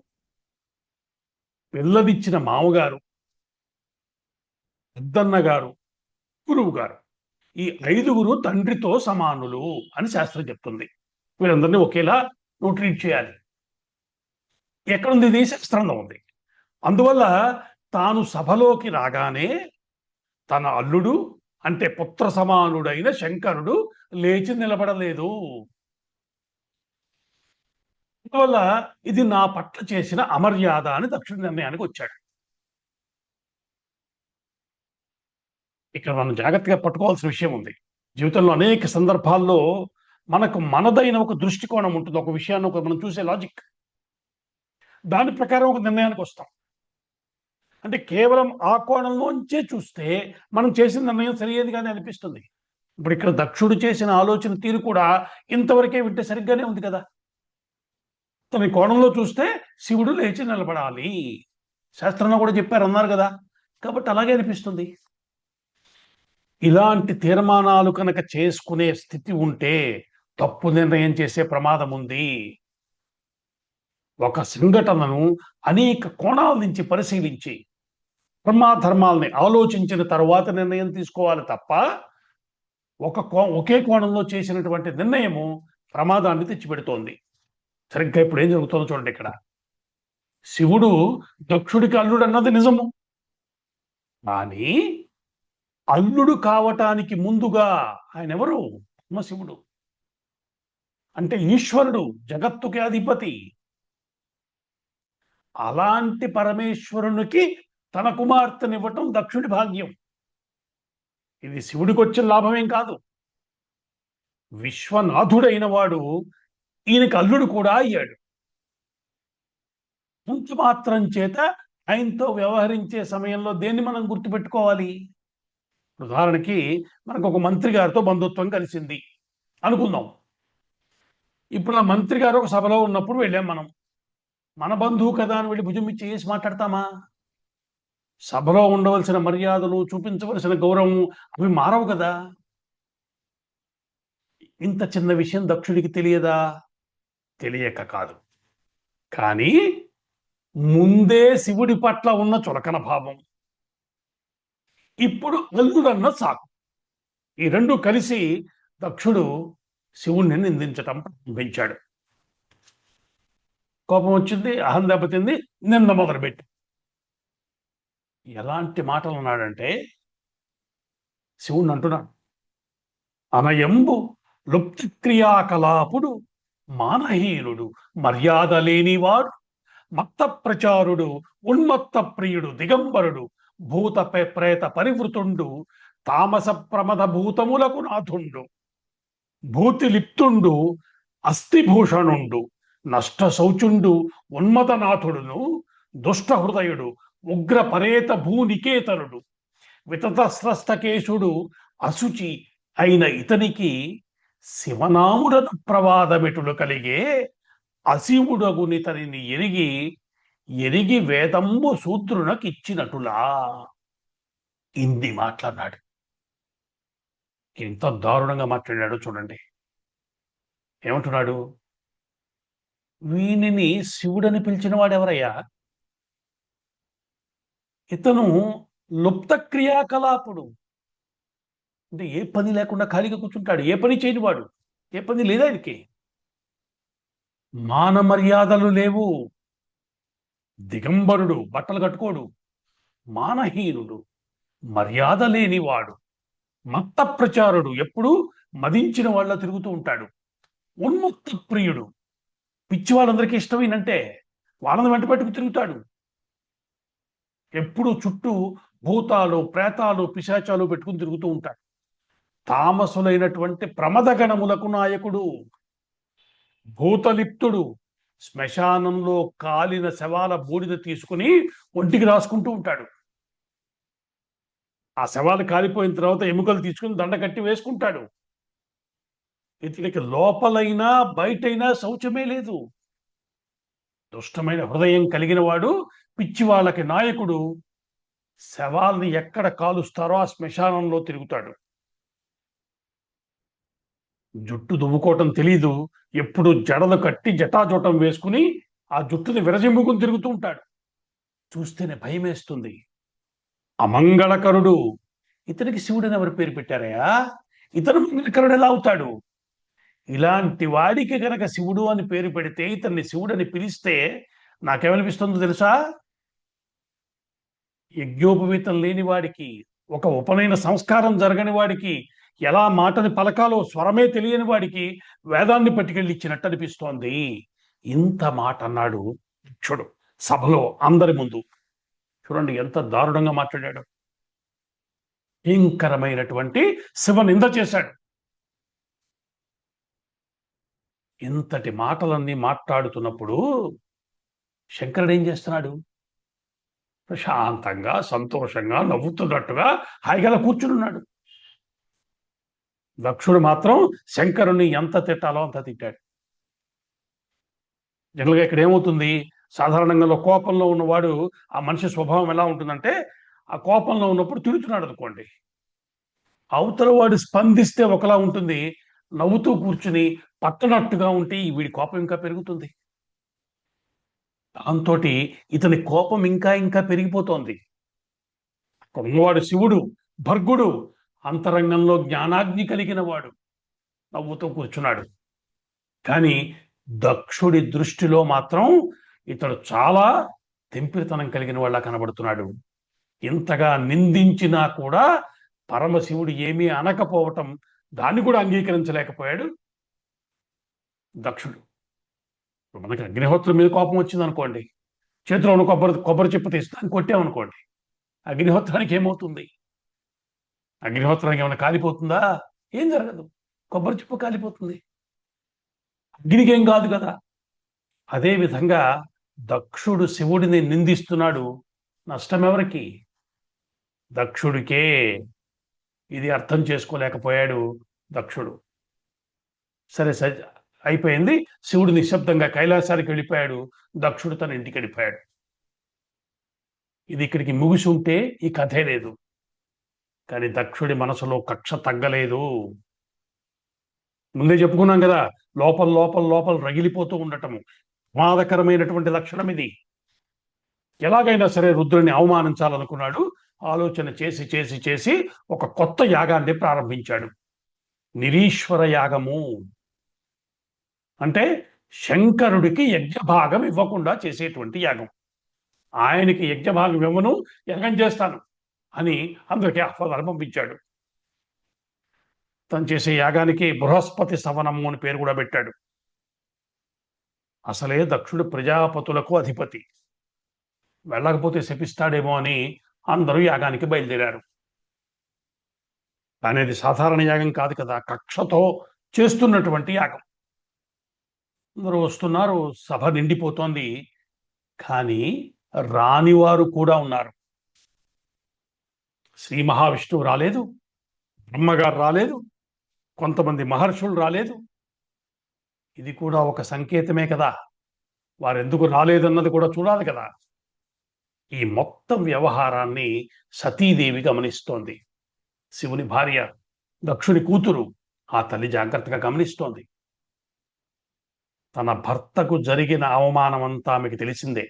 పిల్లనిచ్చిన మామగారు, పెద్దన్నగారు, గురువు గారు. ఈ 5గురు తండ్రితో సమానులు అని శాస్త్రం చెప్తుంది. వీళ్ళందరినీ ఒకేలా నువ్వు ట్రీట్ చేయాలి. ఎక్కడుంది? ఇది శాస్త్రంలో ఉంది. అందువల్ల తాను సభలోకి రాగానే తన అల్లుడు అంటే పుత్ర సమానుడైన శంకరుడు లేచి నిలబడలేదు. అందువల్ల ఇది నా పట్ల చేసిన అమర్యాద అని దక్షుడి నిర్ణయానికి వచ్చాడు. ఇక్కడ మనం జాగ్రత్తగా పట్టుకోవాల్సిన విషయం ఉంది. జీవితంలో అనేక సందర్భాల్లో మనకు మనదైన ఒక దృష్టికోణం ఉంటుంది. ఒక విషయాన్ని మనం చూసే లాజిక్, దాని ప్రకారం ఒక నిర్ణయానికి వస్తాం. అంటే కేవలం ఆ కోణంలోంచే చూస్తే మనం చేసిన నిర్ణయం సరియైనదిగానే అనిపిస్తుంది. ఇప్పుడు ఇక్కడ దక్షుడు చేసిన ఆలోచన తీరు కూడా ఇంతవరకే వింటే సరిగ్గానే ఉంది కదా. తన కోణంలో చూస్తే శివుడు లేచి నిలబడాలి, శాస్త్రంలో కూడా చెప్పారు అన్నారు కదా, కాబట్టి అలాగే అనిపిస్తుంది. ఇలాంటి తీర్మానాలు కనుక చేసుకునే స్థితి ఉంటే తప్పు నిర్ణయం చేసే ప్రమాదం ఉంది. ఒక సంఘటనను అనేక కోణాల నుంచి పరిశీలించి బ్రహ్మాధర్మాల్ని ఆలోచించిన తర్వాత నిర్ణయం తీసుకోవాలి తప్ప ఒకే కోణంలో చేసినటువంటి నిర్ణయము ప్రమాదాన్ని తెచ్చిపెడుతోంది. సరిగ్గా ఇప్పుడు ఏం జరుగుతుందో చూడండి. ఇక్కడ శివుడు దక్షుడికి అల్లుడు అన్నది నిజము, కానీ అల్లుడు కావటానికి ముందుగా ఆయన ఎవరు? పరమశివుడు అంటే ఈశ్వరుడు, జగత్తుకి అధిపతి. అలాంటి పరమేశ్వరునికి తన కుమార్తెనివ్వటం దక్షుడి భాగ్యం. ఇది శివుడికి వచ్చిన లాభమేం కాదు. విశ్వనాథుడైన వాడు ఈయనకి అల్లుడు కూడా అయ్యాడు. అంత మాత్రం చేత ఆయనతో వ్యవహరించే సమయంలో దేన్ని మనం గుర్తుపెట్టుకోవాలి? ఉదాహరణకి మనకు ఒక మంత్రి గారితో బంధుత్వం కలిసింది అనుకుందాం. ఇప్పుడు ఆ మంత్రి గారు ఒక సభలో ఉన్నప్పుడు వెళ్ళాం మనం. మన బంధువు కదా అని వెళ్ళి భుజం ఇచ్చి చేసి మాట్లాడతామా? సభలో ఉండవలసిన మర్యాదలు, చూపించవలసిన గౌరవం అవి మారవు కదా. ఇంత చిన్న విషయం దక్షుడికి తెలియదా? తెలియక కాదు, కానీ ముందే శివుడి పట్ల ఉన్న చులకన భావం, ఇప్పుడు అల్లుడన్న సాకు, ఈ రెండు కలిసి దక్షుడు శివుణ్ణి నిందించటం ప్రారంభించాడు. కోపం వచ్చింది, అహం దెబ్బతింది, నింద మొదలుపెట్టి ఎలాంటి మాటలు అన్నాడంటే, శివుణ్ణి అంటున్నాడు, అనయంబు లుప్త క్రియాకలాపుడు, మానహీనుడు, మర్యాద లేనివాడు, మత్త ప్రచారుడు, ఉన్మత్త ప్రియుడు, దిగంబరుడు, భూత ప్రేత పరివృతుండు, తామస ప్రమద భూతములకు నాథుండు, భూతిలిప్తుండు, అస్థిభూషణుండు, నష్ట శౌచుండు, ఉన్మతనాథుడును, దుష్ట హృదయుడు, ఉగ్ర పరేత భూనికేతనుడు, వితతస్రస్తకేశుడు, అశుచి అయిన ఇతనికి శివనాముడను ప్రవాదమెటులు కలిగే, అశివుడగునితనిని ఎరిగి వేదంబు శూద్రునకిచ్చినటులా. ఇన్ని మాట్లాడినాడు. ఎంత దారుణంగా మాట్లాడాడో చూడండి. ఏమంటున్నాడు? వీనిని శివుడని పిలిచిన వాడెవరయ్యా? ఇతను లుప్త క్రియాకలాపుడు. అంటే ఏ పని లేకుండా ఖాళీగా కూర్చుంటాడు. ఏ పని చేయని వాడు. ఏ పని లేదా ఆయనకి. మాన మర్యాదలు లేవు. దిగంబరుడు, బట్టలు కట్టుకోడు. మానహీనుడు, మర్యాద లేనివాడు, మత్త ప్రచారుడు, ఎప్పుడు మదించిన వాళ్ళ తిరుగుతూ ఉంటాడు. ఉన్ముక్త ప్రియుడు, పిచ్చి వాళ్ళందరికీ ఇష్టమైనంటే వాళ్ళని వెంట పెట్టుకు తిరుగుతాడు. ఎప్పుడు చుట్టూ భూతాలు, ప్రేతాలు, పిశాచాలు పెట్టుకుని తిరుగుతూ ఉంటాడు. తామసులైనటువంటి ప్రమదగణములకు నాయకుడు, భూతలిప్తుడు, శ్మశానంలో కాలిన శవాల బూడిద తీసుకుని ఒంటికి రాసుకుంటూ ఉంటాడు. ఆ శవాలు కాలిపోయిన తర్వాత ఎముకలు తీసుకుని దండ కట్టి వేసుకుంటాడు. ఇతనికి లోపలైనా బయటైనా శౌచమే లేదు. దుష్టమైన హృదయం కలిగిన వాడు, పిచ్చి వాళ్ళకి నాయకుడు. శవాల్ని ఎక్కడ కాలుస్తారో ఆ శ్మశానంలో తిరుగుతాడు. జుట్టు దువ్వుకోవటం తెలీదు. ఎప్పుడు జడలు కట్టి జటాజోటం వేసుకుని ఆ జుట్టుని విరజిమ్ముకుని తిరుగుతూ ఉంటాడు. చూస్తేనే భయం వేస్తుంది. అమంగళకరుడు. ఇతనికి శివుడని ఎవరు పేరు పెట్టారయ్యా? ఇతను మంగళకరుడు ఎలా అవుతాడు? ఇలాంటి వాడికి గనక శివుడు అని పేరు పెడితే, ఇతన్ని శివుడని పిలిస్తే నాకేమనిపిస్తుందో తెలుసా? యజ్ఞోపవీతం లేని వాడికి, ఒక ఉపనయన సంస్కారం జరగని వాడికి, ఎలా మాటని పలకాలో స్వరమే తెలియని వాడికి వేదాన్ని పట్టుకెళ్ళి ఇచ్చినట్టు అనిపిస్తోంది. ఇంత మాట అన్నాడు చూడు, సభలో అందరి ముందు. చూడండి ఎంత దారుణంగా మాట్లాడాడు. భయంకరమైనటువంటి శివ నింద చేశాడు. ఇంతటి మాటలన్నీ మాట్లాడుతున్నప్పుడు శంకరుడు ఏం చేస్తున్నాడు? ప్రశాంతంగా, సంతోషంగా, నవ్వుతున్నట్టుగా హాయిగా కూర్చున్నాడు. దక్షుడు మాత్రం శంకరుని ఎంత తిట్టాలో అంత తిట్టాడు. జనరల్గా ఇక్కడ ఏమవుతుంది? సాధారణంగా కోపంలో ఉన్నవాడు, ఆ మనిషి స్వభావం ఎలా ఉంటుందంటే, ఆ కోపంలో ఉన్నప్పుడు తిడుతున్నాడు అనుకోండి, అవతల వాడు స్పందిస్తే ఒకలా ఉంటుంది. నవ్వుతూ కూర్చుని పక్కనట్టుగా ఉంటే వీడి కోపం ఇంకా పెరుగుతుంది. దాంతో ఇతని కోపం ఇంకా ఇంకా పెరిగిపోతోంది. అక్కడ ఉన్నవాడు శివుడు, భర్గుడు, అంతరంగంలో జ్ఞానాగ్ని కలిగిన వాడు నవ్వుతూ కూర్చున్నాడు. కానీ దక్షుడి దృష్టిలో మాత్రం ఇతడు చాలా తెంపిరితనం కలిగిన వాళ్ళ కనబడుతున్నాడు. ఇంతగా నిందించినా కూడా పరమశివుడు ఏమీ అనకపోవటం, దాన్ని కూడా అంగీకరించలేకపోయాడు దక్షుడు. మనకి అగ్నిహోత్రం మీద కోపం వచ్చింది అనుకోండి, చేతిలో ఉన్న కొబ్బరి చెప్పు తీసి దాన్ని కొట్టామనుకోండి, అగ్నిహోత్రానికి ఏమవుతుంది? అగ్నిహోత్రానికి ఏమైనా కాలిపోతుందా? ఏం జరగదు. కొబ్బరి చెప్పు కాలిపోతుంది, అగ్నికి ఏం కాదు కదా. అదేవిధంగా దక్షుడు శివుడిని నిందిస్తున్నాడు. నష్టం ఎవరికి? దక్షుడికే. ఇది అర్థం చేసుకోలేకపోయాడు దక్షుడు. సరే సరే అయిపోయింది. శివుడు నిశ్శబ్దంగా కైలాసానికి వెళ్ళిపోయాడు. దక్షుడు తన ఇంటికి వెళ్ళిపోయాడు. ఇది ఇక్కడికి ముగిసి ఉంటే ఈ కథే లేదు. కానీ దక్షుడి మనసులో కక్ష తగ్గలేదు. ముందే చెప్పుకున్నాం కదా, లోపల లోపల లోపల రగిలిపోతూ ఉండటము ప్రమాదకరమైనటువంటి లక్షణం ఇది. ఎలాగైనా సరే రుద్రుని అవమానించాలనుకున్నాడు. ఆలోచన చేసి చేసి చేసి ఒక కొత్త యాగాన్ని ప్రారంభించాడు. నిరీశ్వర యాగము. అంటే శంకరుడికి యజ్ఞభాగం ఇవ్వకుండా చేసేటువంటి యాగం. ఆయనకి యజ్ఞభాగం ఇవ్వను, యజ్ఞం చేస్తాను అని అందరికీ ఆహ్వానాలు పంపించాడు. తను చేసే యాగానికి బృహస్పతి సవనము అని పేరు కూడా పెట్టాడు. అసలే దక్షుడు ప్రజాపతులకు అధిపతి. వెళ్ళకపోతే శపిస్తాడేమో అని అందరూ యాగానికి బయలుదేరారు. కానీ అది సాధారణ యాగం కాదు కదా, కక్షతో చేస్తున్నటువంటి యాగం. అందరూ వస్తున్నారు, సభ నిండిపోతోంది. కానీ రానివారు కూడా ఉన్నారు. శ్రీ మహావిష్ణువు రాలేదు, బ్రహ్మగారు రాలేదు, కొంతమంది మహర్షులు రాలేదు. ఇది కూడా ఒక సంకేతమే కదా. వారెందుకు రాలేదన్నది కూడా చూడాలి కదా. ఈ మొత్తం వ్యవహారాన్ని సతీదేవి గమనిస్తోంది. శివుని భార్య, దక్షుని కూతురు. ఆ తల్లి జాగ్రత్తగా గమనిస్తోంది. తన భర్తకు జరిగిన అవమానం అంతా ఆమెకు తెలిసిందే.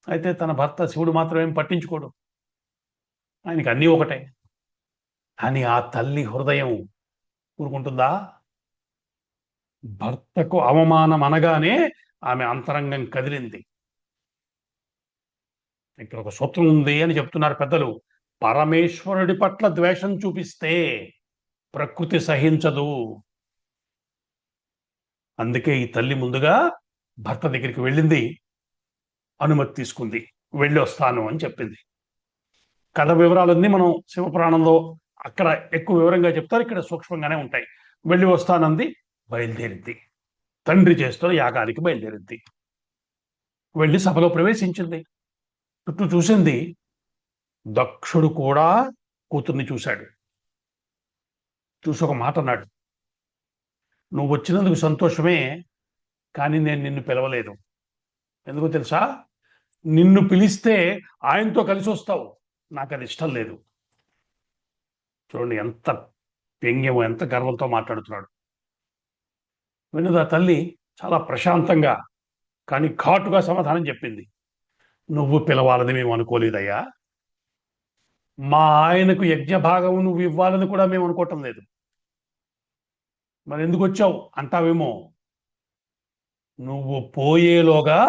అయితే తన భర్త శివుడు మాత్రం ఏం పట్టించుకోడు, ఆయనకి అన్నీ ఒకటే. కానీ ఆ తల్లి హృదయం ఊరుకుంటుందా? భర్తకు అవమానం అనగానే ఆమె అంతరంగం కదిలింది. ఇక్కడ ఒక సూత్రం ఉంది అని చెప్తున్నారు పెద్దలు. పరమేశ్వరుడి పట్ల ద్వేషం చూపిస్తే ప్రకృతి సహించదు. అందుకే ఈ తల్లి ముందుగా భర్త దగ్గరికి వెళ్ళింది, అనుమతి తీసుకుంది, వెళ్ళి వస్తాను అని చెప్పింది. కథ వివరాలన్నీ మనం శివపురాణంలో అక్కడ ఎక్కువ వివరంగా చెప్తారు, ఇక్కడ సూక్ష్మంగానే ఉంటాయి. వెళ్ళి వస్తానంది, బయలుదేరింది. తండ్రి చేస్తున్న యాగానికి బయలుదేరింది. వెళ్ళి సభలో ప్రవేశించింది. చుట్టూ చూసింది. దక్షుడు కూడా కూతుర్ని చూశాడు. చూసి ఒక మాట అన్నాడు, నువ్వు వచ్చినందుకు సంతోషమే, కానీ నేను నిన్ను పిలవలేదు. ఎందుకో తెలుసా? నిన్ను పిలిస్తే ఆయనతో కలిసి వస్తావు, నాకు అది ఇష్టం లేదు. చూడండి ఎంత వ్యంగ్యమో, ఎంత గర్వంతో మాట్లాడుతున్నాడు. వినదా తల్లి చాలా ప్రశాంతంగా కానీ ఘాటుగా సమాధానం చెప్పింది. నువ్వు పిలవాలని మేము అనుకోలేదయ్యా. మా ఆయనకు యజ్ఞభాగం నువ్వు ఇవ్వాలని కూడా మేము అనుకోవటం లేదు. మరి ఎందుకు వచ్చావు అంటావేమో. నువ్వు పోయేలోగా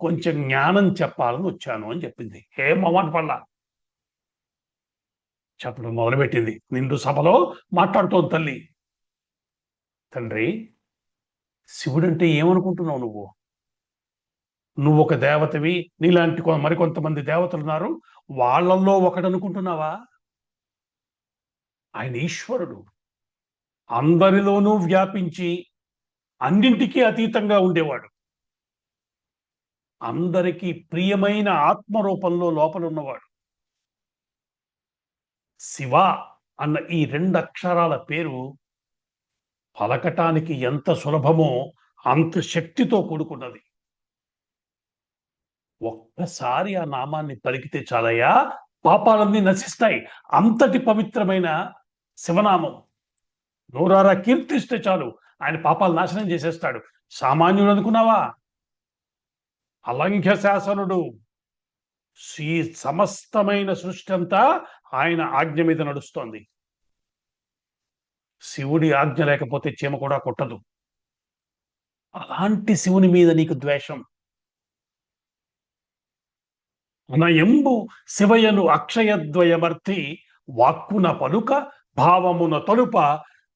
కొంచెం జ్ఞానం చెప్పాలని వచ్చాను అని చెప్పింది. ఏం మొమాట పడలా, చెప్పడం మొదలుపెట్టింది. నిండు సభలో మాట్లాడుతోంది తల్లి. తండ్రి, శివుడంటే ఏమనుకుంటున్నావు నువ్వు? నువ్వు ఒక దేవతవి, నీలాంటి మరికొంతమంది దేవతలు ఉన్నారు, వాళ్ళల్లో ఒకడనుకుంటున్నావా? ఆయన ఈశ్వరుడు, అందరిలోనూ వ్యాపించి అన్నింటికీ అతీతంగా ఉండేవాడు. అందరికీ ప్రియమైన ఆత్మరూపంలో లోపలున్నవాడు. శివ అన్న ఈ 2 అక్షరాల పేరు పలకటానికి ఎంత సులభమో అంత శక్తితో కూడుకున్నది. ఒక్కసారి ఆ నామాన్ని పలికితే చాలయ్యా, పాపాలన్నీ నశిస్తాయి. అంతటి పవిత్రమైన శివనామం. నోరారా కీర్తిస్తే చాలు, ఆయన పాపాలు నాశనం చేసేస్తాడు. సామాన్యుడు అనుకున్నావా? అలంఘ్య శాసనుడు. ఈ సమస్తమైన సృష్టి అంతా ఆయన ఆజ్ఞ మీద నడుస్తోంది. శివుడి ఆజ్ఞ లేకపోతే చీమ కూడా కొట్టదు. అలాంటి శివుని మీద నీకు ద్వేషం. అనయంబు శివయను అక్షయద్వయమర్తి వాక్కున పలుక భావమున తొలుప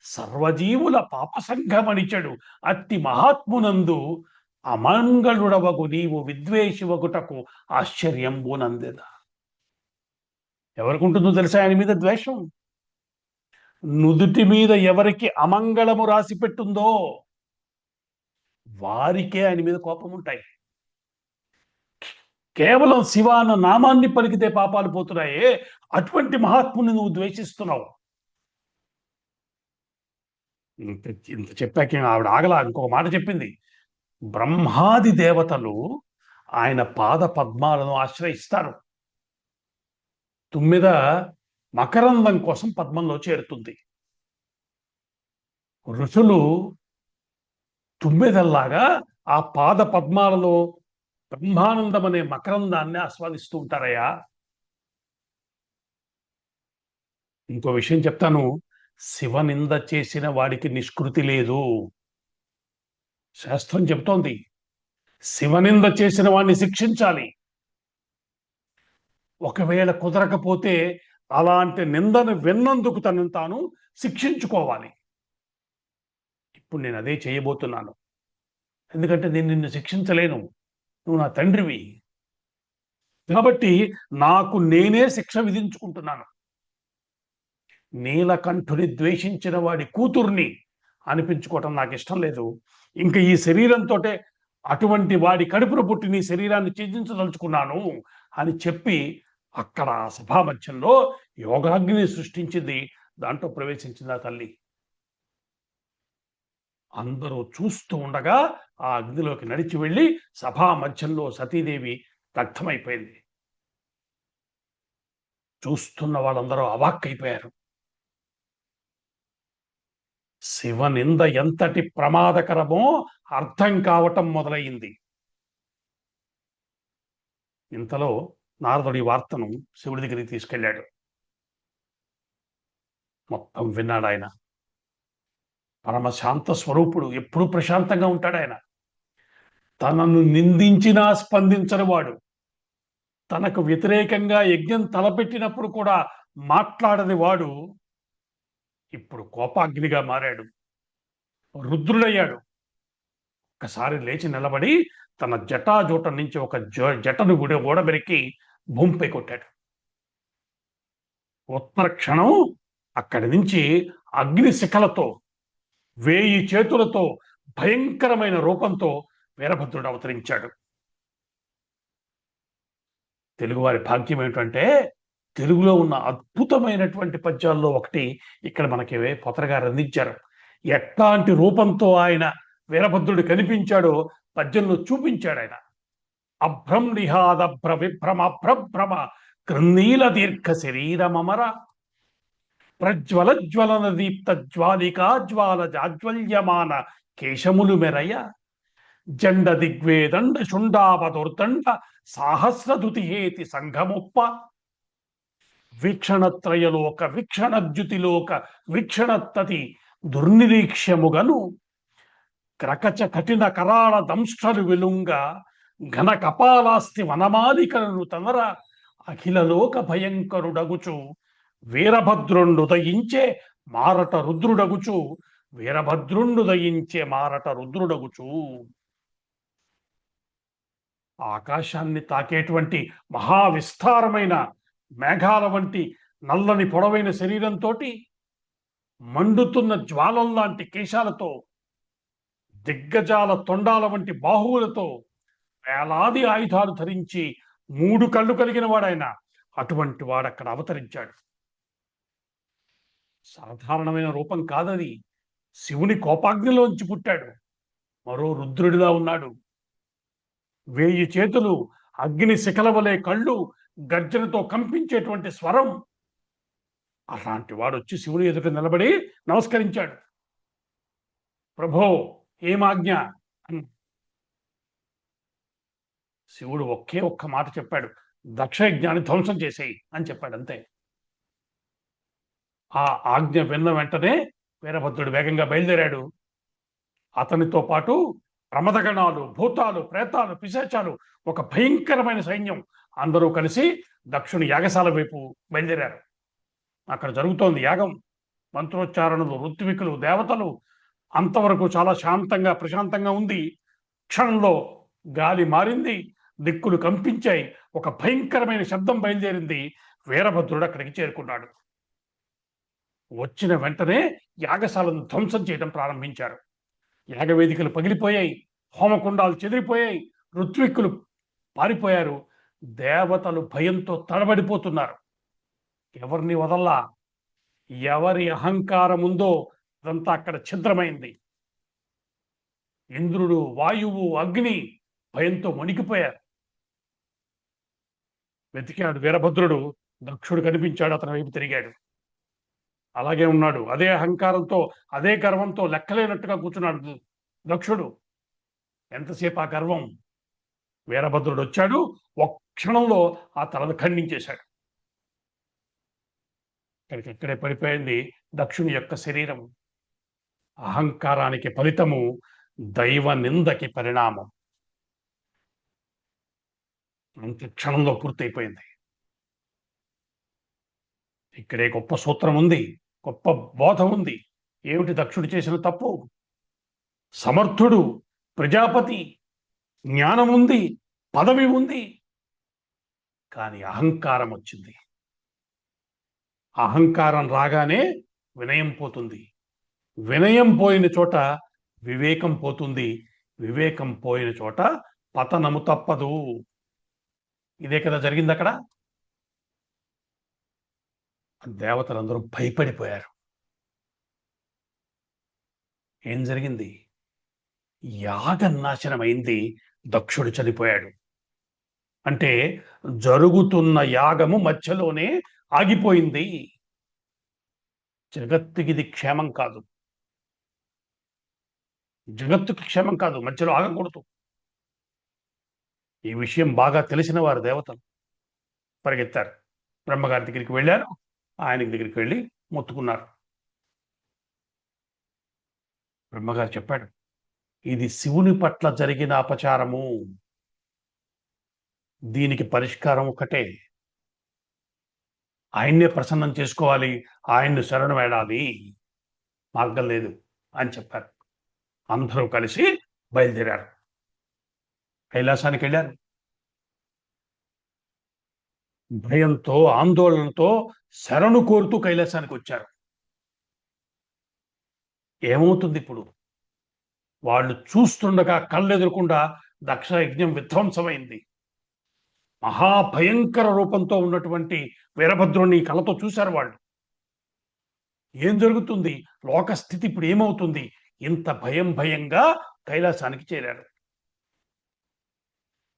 సర్వజీవుల పాపసంఘమనిచెడు అట్టి మహాత్మునందు అమంగళుడవగు నీవు విద్వేషివగుటకు ఆశ్చర్యంబునందెద. ఎవరికుంటుందో తెలుసా ఆయన మీద ద్వేషం? నుదుటి మీద ఎవరికి అమంగళము రాసి పెట్టుందో వారికే ఆయన మీద కోపం ఉంటాయి. కేవలం శివ అన్న నామాన్ని పలికితే పాపాలు పోతున్నాయే, అటువంటి మహాత్ముని నువ్వు ద్వేషిస్తున్నావు. ఇంత చెప్పాక ఆవిడ ఆగలా, ఇంకొక మాట చెప్పింది. బ్రహ్మాది దేవతలు ఆయన పాద పద్మాలను ఆశ్రయిస్తారు. తుమ్మిద మకరందం కోసం పద్మంలో చేరుతుంది. ఋషులు తుమ్మెదల్లాగా ఆ పాద పద్మాలలో బ్రహ్మానందం అనే మకరందాన్ని ఆస్వాదిస్తూ ఉంటారయ్యా. ఇంకో విషయం చెప్తాను, శివనింద చేసిన వాడికి నిష్కృతి లేదు. శాస్త్రం చెప్తోంది శివనింద చేసిన వాడిని శిక్షించాలి. ఒకవేళ కుదరకపోతే అలాంటి నిందను విన్నందుకు తనను తాను శిక్షించుకోవాలి. ఇప్పుడు నేను అదే చేయబోతున్నాను. ఎందుకంటే నేను నిన్ను శిక్షించలేను, నువ్వు నా తండ్రివి. కాబట్టి నాకు నేనే శిక్ష విధించుకుంటున్నాను. నీలకంఠుని ద్వేషించిన వాడి కూతుర్ని అనిపించుకోవటం నాకు ఇష్టం లేదు. ఇంకా ఈ శరీరంతో అటువంటి వాడి కడుపున పుట్టి నీ శరీరాన్ని ఛేదించదలుచుకున్నాను అని చెప్పి అక్కడ సభా మధ్యంలో యోగాగ్ని సృష్టించింది. దాంట్లో ప్రవేశించింది ఆ తల్లి. అందరూ చూస్తూ ఉండగా ఆ అగ్నిలోకి నడిచి వెళ్ళి సభా మధ్యంలో సతీదేవి దగ్ధమైపోయింది. చూస్తున్న వాళ్ళందరూ అవాక్కైపోయారు. శివనింద ఎంతటి ప్రమాదకరమో అర్థం కావటం మొదలయ్యింది. ఇంతలో నారదుడి వార్తను శివుడి దగ్గరికి తీసుకెళ్ళాడు. మొత్తం విన్నాడు ఆయన. పరమశాంత స్వరూపుడు, ఎప్పుడూ ప్రశాంతంగా ఉంటాడు ఆయన. తనను నిందించినా స్పందించని వాడు, తనకు వ్యతిరేకంగా యజ్ఞం తలపెట్టినప్పుడు కూడా మాట్లాడని వాడు ఇప్పుడు కోపాగ్నిగా మారాడు, రుద్రుడయ్యాడు. ఒక్కసారి లేచి నిలబడి తన జటాజూటం నుంచి ఒక జటను ఓడబెరికి భూమిపై కొట్టాడు. ఉత్తర క్షణం అక్కడి నుంచి అగ్ని శిఖలతో 1000 చేతులతో భయంకరమైన రూపంతో వీరభద్రుడు అవతరించాడు. తెలుగువారి భాగ్యం ఏమిటంటే తెలుగులో ఉన్న అద్భుతమైనటువంటి పద్యాల్లో ఒకటి ఇక్కడ మనకి పొతరగారు అందించారు. ఎట్లాంటి రూపంతో ఆయన వీరభద్రుడు కనిపించాడో పద్యంలో చూపించాడు ఆయన. అభ్రం నిహాదభ్ర విభ్రమ భ్రభ్రమ కృన్నీల దీర్ఘ శరీరమర ప్రజ్వల జ్వలన దీప్త జ్వాలికా జ్వాల జాజ్వల్యమాన కేశములు మెరయ జండ దిగ్వేదండ శుండాపదుర్దండ సాహస్రదుతిహేతి సంఘముప్ప వీక్షణత్రయలోక వీక్షణద్యుతిలోక వీక్షణత్తతి దుర్నిరీక్ష్యముగను క్రకచ కఠిన కరాళ దంష్ట్రలు వెలుంగ ఘన కపాలాస్తి వనమాలికలను తనర అఖిలలోక భయంకరుడగుచు వీరభద్రుండుదయించే మారట రుద్రుడగుచు వీరభద్రుండుదయించే మారట రుద్రుడగుచు. ఆకాశాన్ని తాకేటువంటి మహావిస్తారమైన మేఘాల వంటి నల్లని పొడవైన శరీరంతో, మండుతున్న జ్వాలల్లాంటి కేశాలతో, దిగ్గజాల తొండాల వంటి బాహువులతో, వేలాది ఆయుధాలు ధరించి 3 కళ్ళు కలిగిన వాడాయన. అటువంటి వాడక్కడ అవతరించాడు. సాధారణమైన రూపం కాదది. శివుని కోపాగ్నిలోంచి పుట్టాడు. మరో రుద్రుడిలా ఉన్నాడు. 1000 చేతులు, అగ్ని శిఖల వలె కళ్ళు, గర్జనతో కంపించేటువంటి స్వరం. అలాంటి వాడు వచ్చి శివుని ఎదుట నిలబడి నమస్కరించాడు. ప్రభో, ఏమాజ్ఞ? శివుడు ఒక్క మాట చెప్పాడు, దక్షయజ్ఞాన్ని ధ్వంసం చేసేయి అని చెప్పాడు, అంతే. ఆ ఆజ్ఞ విన్న వెంటనే వీరభద్రుడు వేగంగా బయలుదేరాడు. అతనితో పాటు ప్రమదగణాలు, భూతాలు, ప్రేతాలు, పిశాచాలు, ఒక భయంకరమైన సైన్యం అందరూ కలిసి దక్షుని యాగశాల వైపు బయలుదేరారు. అక్కడ జరుగుతోంది యాగం. మంత్రోచ్చారణలు, ఋత్వికులు, దేవతలు. అంతవరకు చాలా శాంతంగా ప్రశాంతంగా ఉంది. క్షణంలో గాలి మారింది, దిక్కులు కంపించాయి, ఒక భయంకరమైన శబ్దం బయలుదేరింది. వీరభద్రుడు అక్కడికి చేరుకున్నాడు. వచ్చిన వెంటనే యాగశాలను ధ్వంసం చేయడం ప్రారంభించారు. యాగవేదికలు పగిలిపోయాయి, హోమకుండాలు చెదిరిపోయాయి, ఋత్విక్కులు పారిపోయారు. దేవతలు భయంతో తడబడిపోతున్నారు. ఎవరిని వదల్లా. ఎవరి అహంకారం ఉందో అదంతా అక్కడ ఛిద్రమైంది. ఇంద్రుడు, వాయువు, అగ్ని భయంతో వణికిపోయారు. వెతికాడు వీరభద్రుడు. దక్షుడు కనిపించాడు. అతని వైపు తిరిగాడు. అలాగే ఉన్నాడు. అదే అహంకారంతో, అదే గర్వంతో లెక్కలేనట్టుగా కూర్చున్నాడు దక్షుడు. ఎంతసేపు ఆ గర్వం? వీరభద్రుడు వచ్చాడు, ఒక్క క్షణంలో ఆ తలను ఖండించేశాడు. ఇక్కడికక్కడే పడిపోయింది దక్షుని యొక్క శరీరం. అహంకారానికి ఫలితము దైవ నిందకి పరిణామం. అంత క్షణంలో పూర్తయిపోయింది. ఇక్కడే గొప్ప సూత్రం ఉంది, గొప్ప బోధ ఉంది. ఏమిటి దక్షుడు చేసిన తప్పు? సమర్థుడు, ప్రజాపతి, జ్ఞానం ఉంది, పదవి ఉంది, కానీ అహంకారం వచ్చింది. అహంకారం రాగానే వినయం పోతుంది. వినయం పోయిన చోట వివేకం పోతుంది. వివేకం పోయిన చోట పతనము తప్పదు. ఇదే కదా జరిగింది అక్కడ. దేవతలందరూ భయపడిపోయారు. ఏం జరిగింది? యాగం నాశనమైంది, దక్షుడు చనిపోయాడు. అంటే జరుగుతున్న యాగము మధ్యలోనే ఆగిపోయింది. జగత్తుకి ఇది క్షేమం కాదు. జగత్తుకి క్షేమం కాదు, మధ్యలో ఆగకూడదు. ఈ విషయం బాగా తెలిసిన వారు దేవతలు పరిగెత్తారు. బ్రహ్మగారి దగ్గరికి వెళ్ళారు. ఆయన దగ్గరికి వెళ్ళి మొత్తుకున్నారు. బ్రహ్మగారు చెప్పాడు, ఇది శివుని పట్ల జరిగిన అపచారము. దీనికి పరిష్కారం ఒకటే. ఆయన్నే ప్రసన్నం చేసుకోవాలి, ఆయన్ను శరణు వేడాలి, మార్గం లేదు అని చెప్పారు. అందరూ కలిసి బయలుదేరారు. కైలాసానికి వెళ్ళారు. భయంతో ఆందోళనతో శరణు కోరుతూ కైలాసానికి వచ్చారు. ఏమవుతుంది ఇప్పుడు? వాళ్ళు చూస్తుండగా కళ్ళెదురకుండా దక్ష యజ్ఞం విధ్వంసమైంది. మహాభయంకర రూపంతో ఉన్నటువంటి వీరభద్రుని కళ్ళతో చూశారు వాళ్ళు. ఏం జరుగుతుంది? లోక స్థితి ఇప్పుడు ఏమవుతుంది? ఇంత భయంగా కైలాసానికి చేరారు.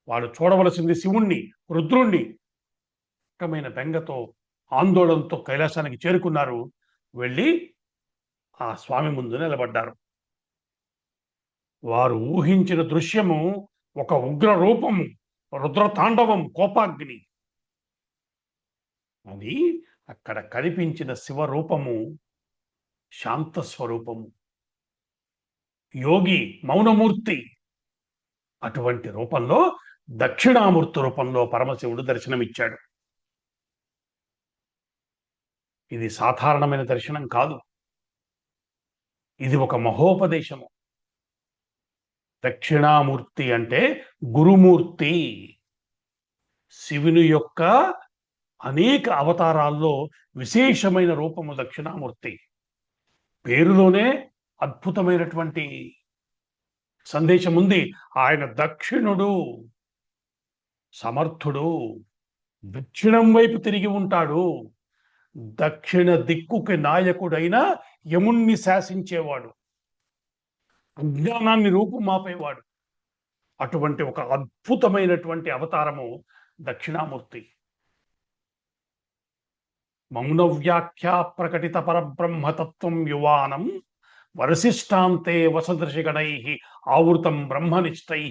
వాళ్ళు చూడవలసింది శివుణ్ణి, రుద్రుణ్ణి. రకమైన బెంగతో ఆందోళనతో కైలాసానికి చేరుకున్నారు. వెళ్ళి ఆ స్వామి ముందు నిలబడ్డారు. వారు ఊహించిన దృశ్యము ఒక ఉగ్ర రూపము, రుద్రతాండవం, కోపాగ్ని. అది అక్కడ కనిపించిన శివరూపము శాంత స్వరూపము, యోగి, మౌనమూర్తి. అటువంటి రూపంలో దక్షిణామూర్తి రూపంలో పరమశివుడు దర్శనమిచ్చాడు. ఇది సాధారణమైన దర్శనం కాదు. ఇది ఒక మహోపదేశము. దక్షిణామూర్తి అంటే గురుమూర్తి. శివుని యొక్క అనేక అవతారాల్లో విశేషమైన రూపము దక్షిణామూర్తి. పేరులోనే అద్భుతమైనటువంటి సందేశం ఉంది. ఆయన దక్షిణుడు, సమర్థుడు, దక్షిణం వైపు తిరిగి ఉంటాడు. దక్షిణ దిక్కుకి నాయకుడైన యముణ్ణి శాసించేవాడు, అజ్ఞానాన్ని రూపుమాపేవాడు. అటువంటి ఒక అద్భుతమైనటువంటి అవతారము దక్షిణామూర్తి. మౌన వ్యాఖ్యా ప్రకటిత పరబ్రహ్మతత్వం యువానం వరసిష్టాంతే వసదృశిగణై ఆవృతం బ్రహ్మనిష్టై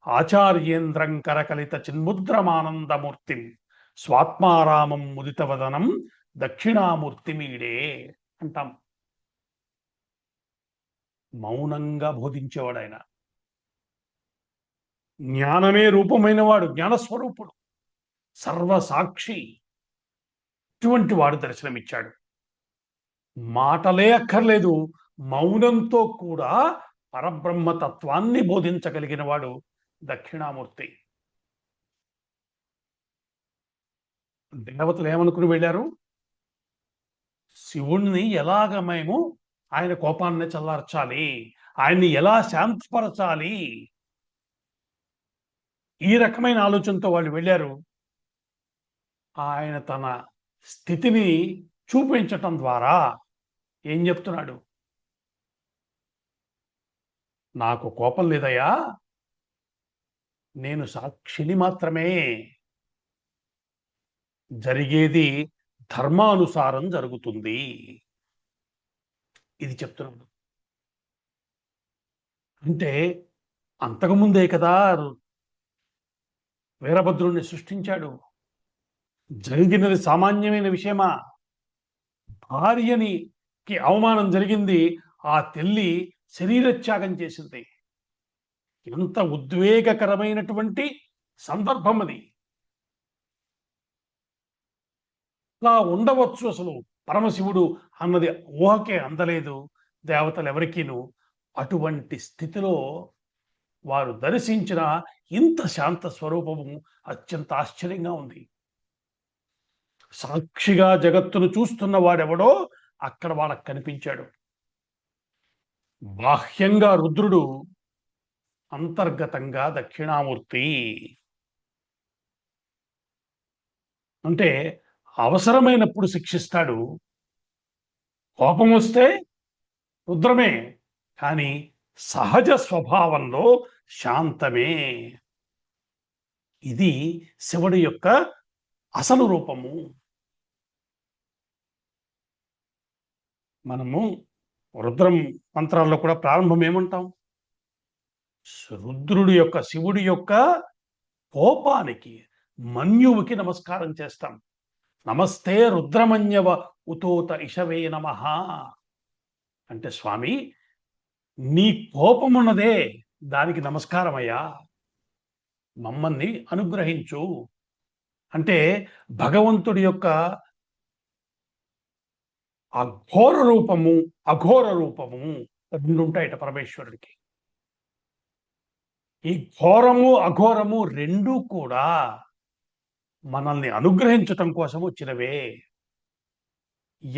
ఆచార్యేంద్రం కరకలిత చిన్ముద్రమానందమూర్తిం స్వాత్మారామం ముదితవదనం దక్షిణామూర్తిమీడే అంటాం. మౌనంగా బోధించేవాడు ఆయన. జ్ఞానమే రూపమైన వాడు, జ్ఞానస్వరూపుడు, సర్వసాక్షి. ఇటువంటి వాడు దర్శనమిచ్చాడు. మాటలే అక్కర్లేదు, మౌనంతో కూడా పరబ్రహ్మతత్వాన్ని బోధించగలిగిన వాడు దక్షిణామూర్తి. దేవతలు ఏమనుకుని వెళ్ళారు? శివుణ్ణి ఎలాగ మేము ఆయన కోపాన్ని చల్లార్చాలి, ఆయన్ని ఎలా శాంతపరచాలి, ఈ రకమైన ఆలోచనతో వాళ్ళు వెళ్ళారు. ఆయన తన స్థితిని చూపించటం ద్వారా ఏం చెప్తున్నాడు? నాకు కోపం లేదయ్యా, నేను సాక్షిని మాత్రమే. జరిగేది ధర్మానుసారం జరుగుతుంది, ఇది చెప్తున్నాడు. అంటే అంతకుముందే కదా వీరభద్రుణ్ణి సృష్టించాడు. జరిగినది సామాన్యమైన విషయమా? భార్యనికి అవమానం జరిగింది, ఆ తల్లి శరీరత్యాగం చేసింది. ఎంత ఉద్వేగకరమైనటువంటి సందర్భం అది. అలా ఉండవచ్చు అసలు పరమశివుడు అన్నది ఊహకే అందలేదు దేవతలు ఎవరికీను. అటువంటి స్థితిలో వారు దర్శించిన ఇంత శాంత స్వరూపము అత్యంత ఆశ్చర్యంగా ఉంది. సాక్షిగా జగత్తును చూస్తున్న వాడెవడో అక్కడ వాళ్ళకు కనిపించాడు. బాహ్యంగా రుద్రుడు, అంతర్గతంగా దక్షిణామూర్తి. అంటే అవసరమైనప్పుడు శిక్షిస్తాడు, కోపం వస్తే రుద్రమే, కానీ సహజ స్వభావంలో శాంతమే. ఇది శివుడి యొక్క అసలు రూపము. మనము రుద్రం మంత్రాల్లో కూడా ప్రారంభం ఏమంటాం? శివుడి యొక్క కోపానికి, మన్యువుకి నమస్కారం చేస్తాం. నమస్తే రుద్రమన్యవ ఉతోత ఇషవే నమః అంటే, స్వామి నీ కోపమున్నదే, దానికి నమస్కారమయ్యా, మమ్మల్ని అనుగ్రహించు. అంటే భగవంతుడి యొక్క అఘోర రూపము, అఘోర రూపము రెండుంటాయట పరమేశ్వరుడికి. ఈ ఘోరము అఘోరము రెండూ కూడా మనల్ని అనుగ్రహించటం కోసం వచ్చినవే.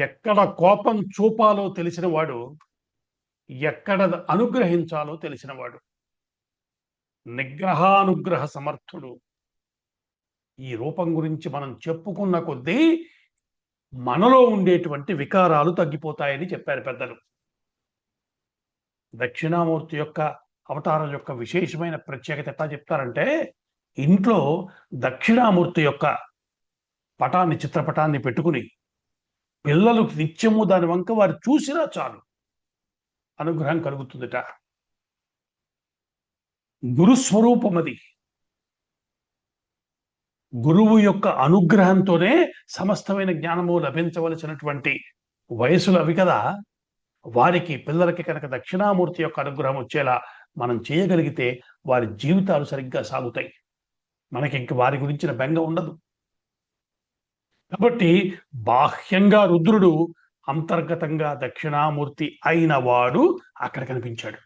ఎక్కడ కోపం చూపాలో తెలిసినవాడు, ఎక్కడ అనుగ్రహించాలో తెలిసినవాడు, నిగ్రహానుగ్రహ సమర్థుడు. ఈ రూపం గురించి మనం చెప్పుకున్న కొద్దీ మనలో ఉండేటువంటి వికారాలు తగ్గిపోతాయని చెప్పారు పెద్దలు. దక్షిణామూర్తి యొక్క అవతారం యొక్క విశేషమైన ప్రత్యేకత ఎట్లా చెప్తారంటే, ఇంట్లో దక్షిణామూర్తి యొక్క పటాన్ని, చిత్రపటాన్ని పెట్టుకుని పిల్లలు నిత్యము దాని వంక వారు చూసినా చాలు అనుగ్రహం కలుగుతుందిట. గురుస్వరూపం అది. గురువు యొక్క అనుగ్రహంతోనే సమస్తమైన జ్ఞానము లభించవలసినటువంటి వయసులు అవి కదా. వారికి, పిల్లలకి కనుక దక్షిణామూర్తి యొక్క అనుగ్రహం వచ్చేలా మనం చేయగలిగితే వారి జీవితాలు సరిగ్గా సాగుతాయి. మనకి ఇంక వారి గురించిన బెంగ ఉండదు. కాబట్టి బాహ్యంగా రుద్రుడు, అంతర్గతంగా దక్షిణామూర్తి అయిన వాడు అక్కడ కనిపించాడు.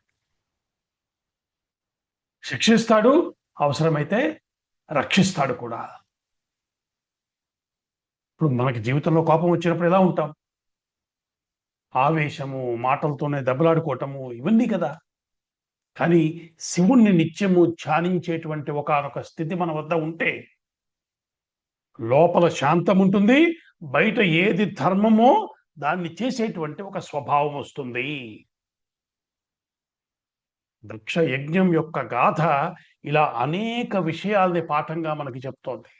శిక్షిస్తాడు, అవసరమైతే రక్షిస్తాడు కూడా. ఇప్పుడు మనకి జీవితంలో కోపం వచ్చినప్పుడు ఎలా ఉంటాం? ఆవేశము, మాటలతోనే దెబ్బలాడుకోవటము, ఇవన్నీ కదా. కానీ శివుణ్ణి నిత్యము ధ్యానించేటువంటి ఒకానొక స్థితి మన వద్ద ఉంటే లోపల శాంతం ఉంటుంది, బయట ఏది ధర్మమో దాన్ని చేసేటువంటి ఒక స్వభావం వస్తుంది. దక్ష యజ్ఞం యొక్క గాథ ఇలా అనేక విషయాల్ని పాఠంగా మనకి చెప్తోంది.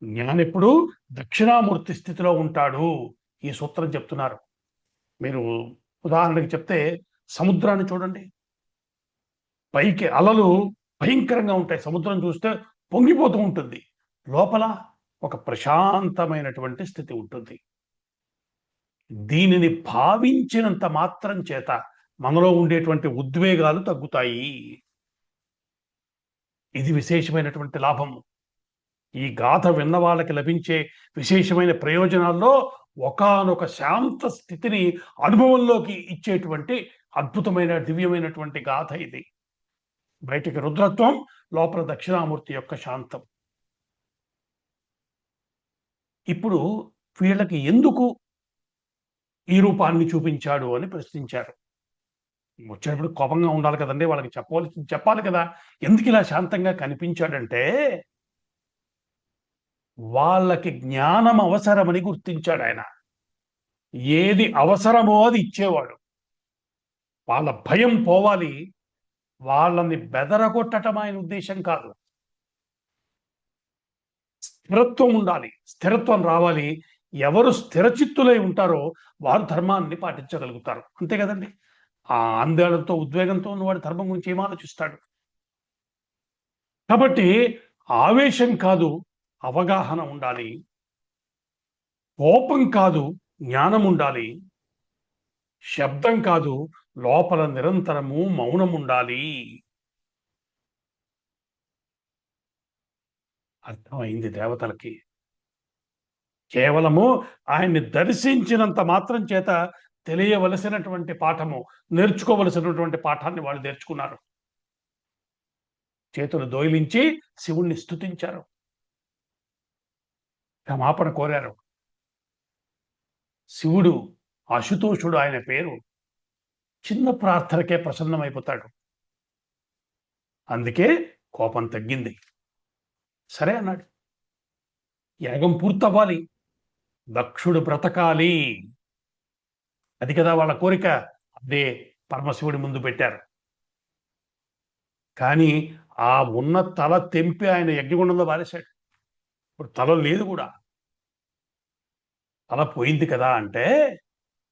జ్ఞానెప్పుడు దక్షిణామూర్తి స్థితిలో ఉంటాడు. ఈ సూత్రం చెప్తున్నారు. మీరు ఉదాహరణకి చెప్తే సముద్రాన్ని చూడండి. పైకి అలలు భయంకరంగా ఉంటాయి, సముద్రం చూస్తే పొంగిపోతూ ఉంటుంది. లోపల ఒక ప్రశాంతమైనటువంటి స్థితి ఉంటుంది. దీనిని భావించినంత మాత్రం చేత మనలో ఉండేటువంటి ఉద్వేగాలు తగ్గుతాయి. ఇది విశేషమైనటువంటి లాభము. ఈ గాథ విన్న వాళ్ళకి లభించే విశేషమైన ప్రయోజనాల్లో ఒకానొక శాంత స్థితిని అనుభవంలోకి ఇచ్చేటువంటి అద్భుతమైన, దివ్యమైనటువంటి గాథ ఇది. బయటికి రుద్రత్వం, లోపల దక్షిణామూర్తి యొక్క శాంతం. ఇప్పుడు వీళ్ళకి ఎందుకు ఈ రూపాన్ని చూపించాడు అని ప్రశ్నించారు. వచ్చేటప్పుడు కోపంగా ఉండాలి కదండి, వాళ్ళకి చెప్పాలి కదా. ఎందుకు ఇలా శాంతంగా కనిపించాడంటే, వాళ్ళకి జ్ఞానం అవసరమని గుర్తించాడు ఆయన. ఏది అవసరమో అది ఇచ్చేవాడు. వాళ్ళ భయం పోవాలి, వాళ్ళని బెదరగొట్టడం ఆయన ఉద్దేశం కాదు. స్థిరత్వం ఉండాలి, స్థిరత్వం రావాలి. ఎవరు స్థిరచిత్తులై ఉంటారో వారు ధర్మాన్ని పాటించగలుగుతారు. అంతే కదండి. ఆ ఆందోళనతో, ఉద్వేగంతో ఉన్నవాడు ధర్మం గురించి ఏం ఆలోచిస్తాడు? కాబట్టి ఆవేశం కాదు, అవగాహన ఉండాలి. కోపం కాదు, జ్ఞానం ఉండాలి. శబ్దం కాదు, లోపల నిరంతరము మౌనం ఉండాలి. అర్థమైంది దేవతలకి. కేవలము ఆయన్ని దర్శించినంత మాత్రం చేత తెలియవలసినటువంటి పాఠము, నేర్చుకోవలసినటువంటి పాఠాన్ని వాళ్ళు నేర్చుకున్నారు. చేతులు దోయిలించి శివుణ్ణి స్తుతించారు, క్షమాపణ కోరారు. శివుడు అశుతోషుడు ఆయన పేరు. చిన్న ప్రార్థనకే ప్రసన్నమైపోతాడు. అందుకే కోపం తగ్గింది. సరే అన్నాడు. యాగం పూర్తవ్వాలి, దక్షుడు బ్రతకాలి, అది కదా వాళ్ళ కోరిక. అదే పరమశివుడి ముందు పెట్టారు. కానీ ఆ ఉన్న తల తెంపి ఆయన యజ్ఞగుండంలో పారేశాడు. ఇప్పుడు తల లేదు కూడా. తల పోయింది కదా అంటే,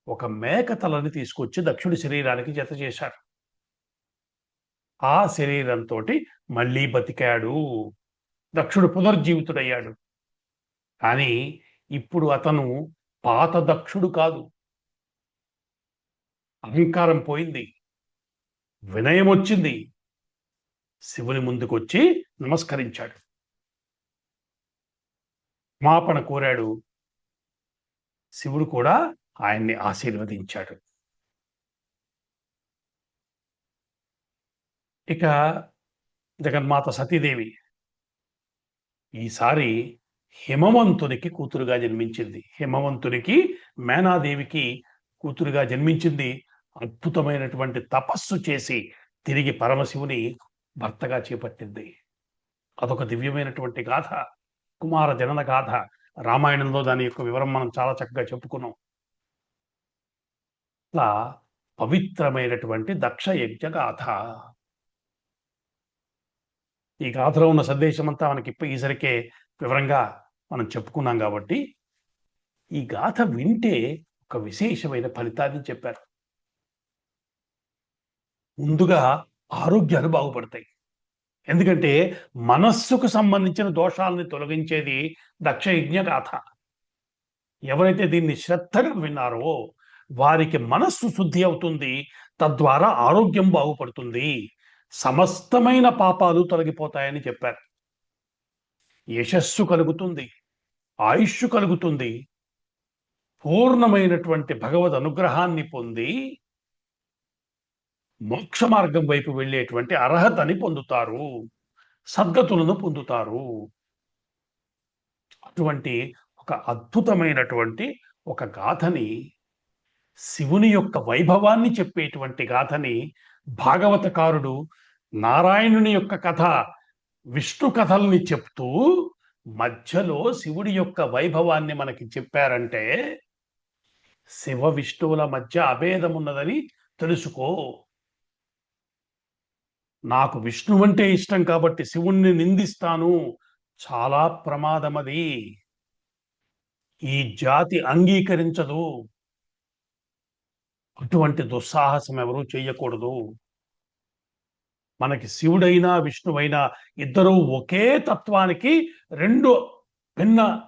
ఒక మేక తలని తీసుకొచ్చి దక్షుడి శరీరానికి జత చేశారు. ఆ శరీరంతో మళ్ళీ బతికాడు. దక్షుడు పునర్జీవితుడయ్యాడు. కానీ ఇప్పుడు అతను పాత దక్షుడు కాదు. అహంకారం పోయింది. వినయం వచ్చింది. శివుని ముందుకొచ్చి నమస్కరించాడు. క్షమాపణ కోరాడు. శివుడు కూడా ఆయన్ని ఆశీర్వదించాడు. ఇక జగన్మాత సతీదేవి ఈసారి హిమవంతునికి కూతురుగా జన్మించింది. హిమవంతునికి మేనాదేవికి కూతురుగా జన్మించింది. అద్భుతమైనటువంటి తపస్సు చేసి తిరిగి పరమశివుని భర్తగా చేపట్టింది. అదొక దివ్యమైనటువంటి గాథ. కుమార జనన గాథ. రామాయణంలో దాని యొక్క వివరం మనం చాలా చక్కగా చెప్పుకున్నాం. అట్లా పవిత్రమైనటువంటి దక్ష యజ్ఞ గాథ. ఈ గాథలో ఉన్న సందేశం అంతా మనకి ఈసరికే వివరంగా మనం చెప్పుకున్నాం కాబట్టి ఈ గాథ వింటే ఒక విశేషమైన ఫలితాన్ని చెప్పారు. ముందుగా ఆరోగ్యాలు బాగుపడతాయి. ఎందుకంటే మనస్సుకు సంబంధించిన దోషాలని తొలగించేది దక్షయజ్ఞ గాథ. ఎవరైతే దీన్ని శ్రద్ధగా విన్నారో వారికి మనస్సు శుద్ధి అవుతుంది. తద్వారా ఆరోగ్యం బాగుపడుతుంది. సమస్తమైన పాపాలు తొలగిపోతాయని చెప్పారు. యశస్సు కలుగుతుంది. ఆయుష్ కలుగుతుంది. పూర్ణమైనటువంటి భగవద్ అనుగ్రహాన్ని పొంది మోక్ష మార్గం వైపు వెళ్ళేటువంటి అర్హతని పొందుతారు. సద్గతులను పొందుతారు. అటువంటి ఒక అద్భుతమైనటువంటి ఒక గాథని, శివుని యొక్క వైభవాన్ని చెప్పేటువంటి గాథని భాగవతకారుడు నారాయణుని యొక్క కథ, విష్ణు కథల్ని చెప్తూ మధ్యలో శివుడి యొక్క వైభవాన్ని మనకి చెప్పారంటే శివ విష్ణువుల మధ్య అభేదం ఉన్నదని తెలుసుకో. నాకు విష్ణువంటే ఇష్టం కాబట్టి శివుణ్ణి నిందిస్తాను, చాలా ప్రమాదమది. ఈ జాతి అంగీకరించదు. అటువంటి దుస్సాహసం ఎవరూ చేయకూడదు. మనకి శివుడైనా విష్ణువైనా ఇద్దరూ ఒకే తత్వానికి రెండు భిన్న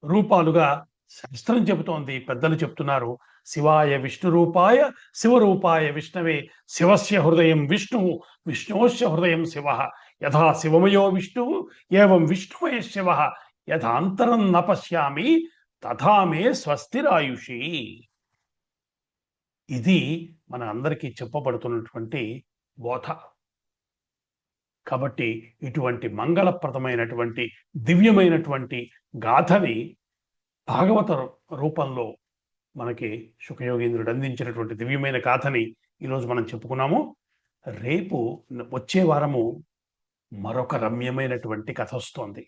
రూపాలుగా శాస్త్రం చెబుతోంది. పెద్దలు చెప్తున్నారు. శివాయ విష్ణు రూపాయ శివరూపాయ విష్ణవే శివస్య హృదయం విష్ణు విష్ణోస్య హృదయం శివ యథా శివమయో విష్ణు ఏవం విష్ణుమయ శివ యథాంతరం న పశ్యామి తథా మే స్వస్తిరాయుషి. ఇది మన అందరికీ చెప్పబడుతున్నటువంటి బోధ. కాబట్టి ఇటువంటి మంగళప్రదమైనటువంటి దివ్యమైనటువంటి గాథని భాగవత రూపంలో మనకి శుకయోగీంద్రుడు అందించినటువంటి దివ్యమైన గాథని ఈరోజు మనం చెప్పుకున్నాము. రేపు వచ్చే వారము మరొక రమ్యమైనటువంటి కథ వస్తోంది.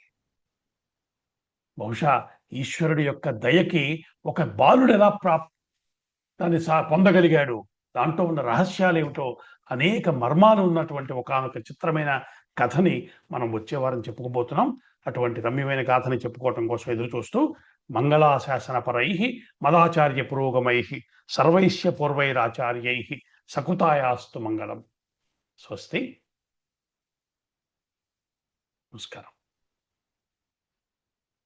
బహుశా ఈశ్వరుడి యొక్క దయకి ఒక బాలుడు ఎలా దాన్ని పొందగలిగాడు, దాంట్లో ఉన్న రహస్యాలు ఏమిటో, అనేక మర్మాలు ఉన్నటువంటి ఒకానొక చిత్రమైన కథని మనం వచ్చే వారం చెప్పుకోబోతున్నాం. అటువంటి రమ్యమైన గాథని చెప్పుకోవటం కోసం ఎదురు చూస్తూ మంగళాశాసనపరై మదాచార్య పురోగమై సర్వైశ్య పూర్వైరాచార్యై సకుతాయాస్తు మంగళం. స్వస్తి. నమస్కారం.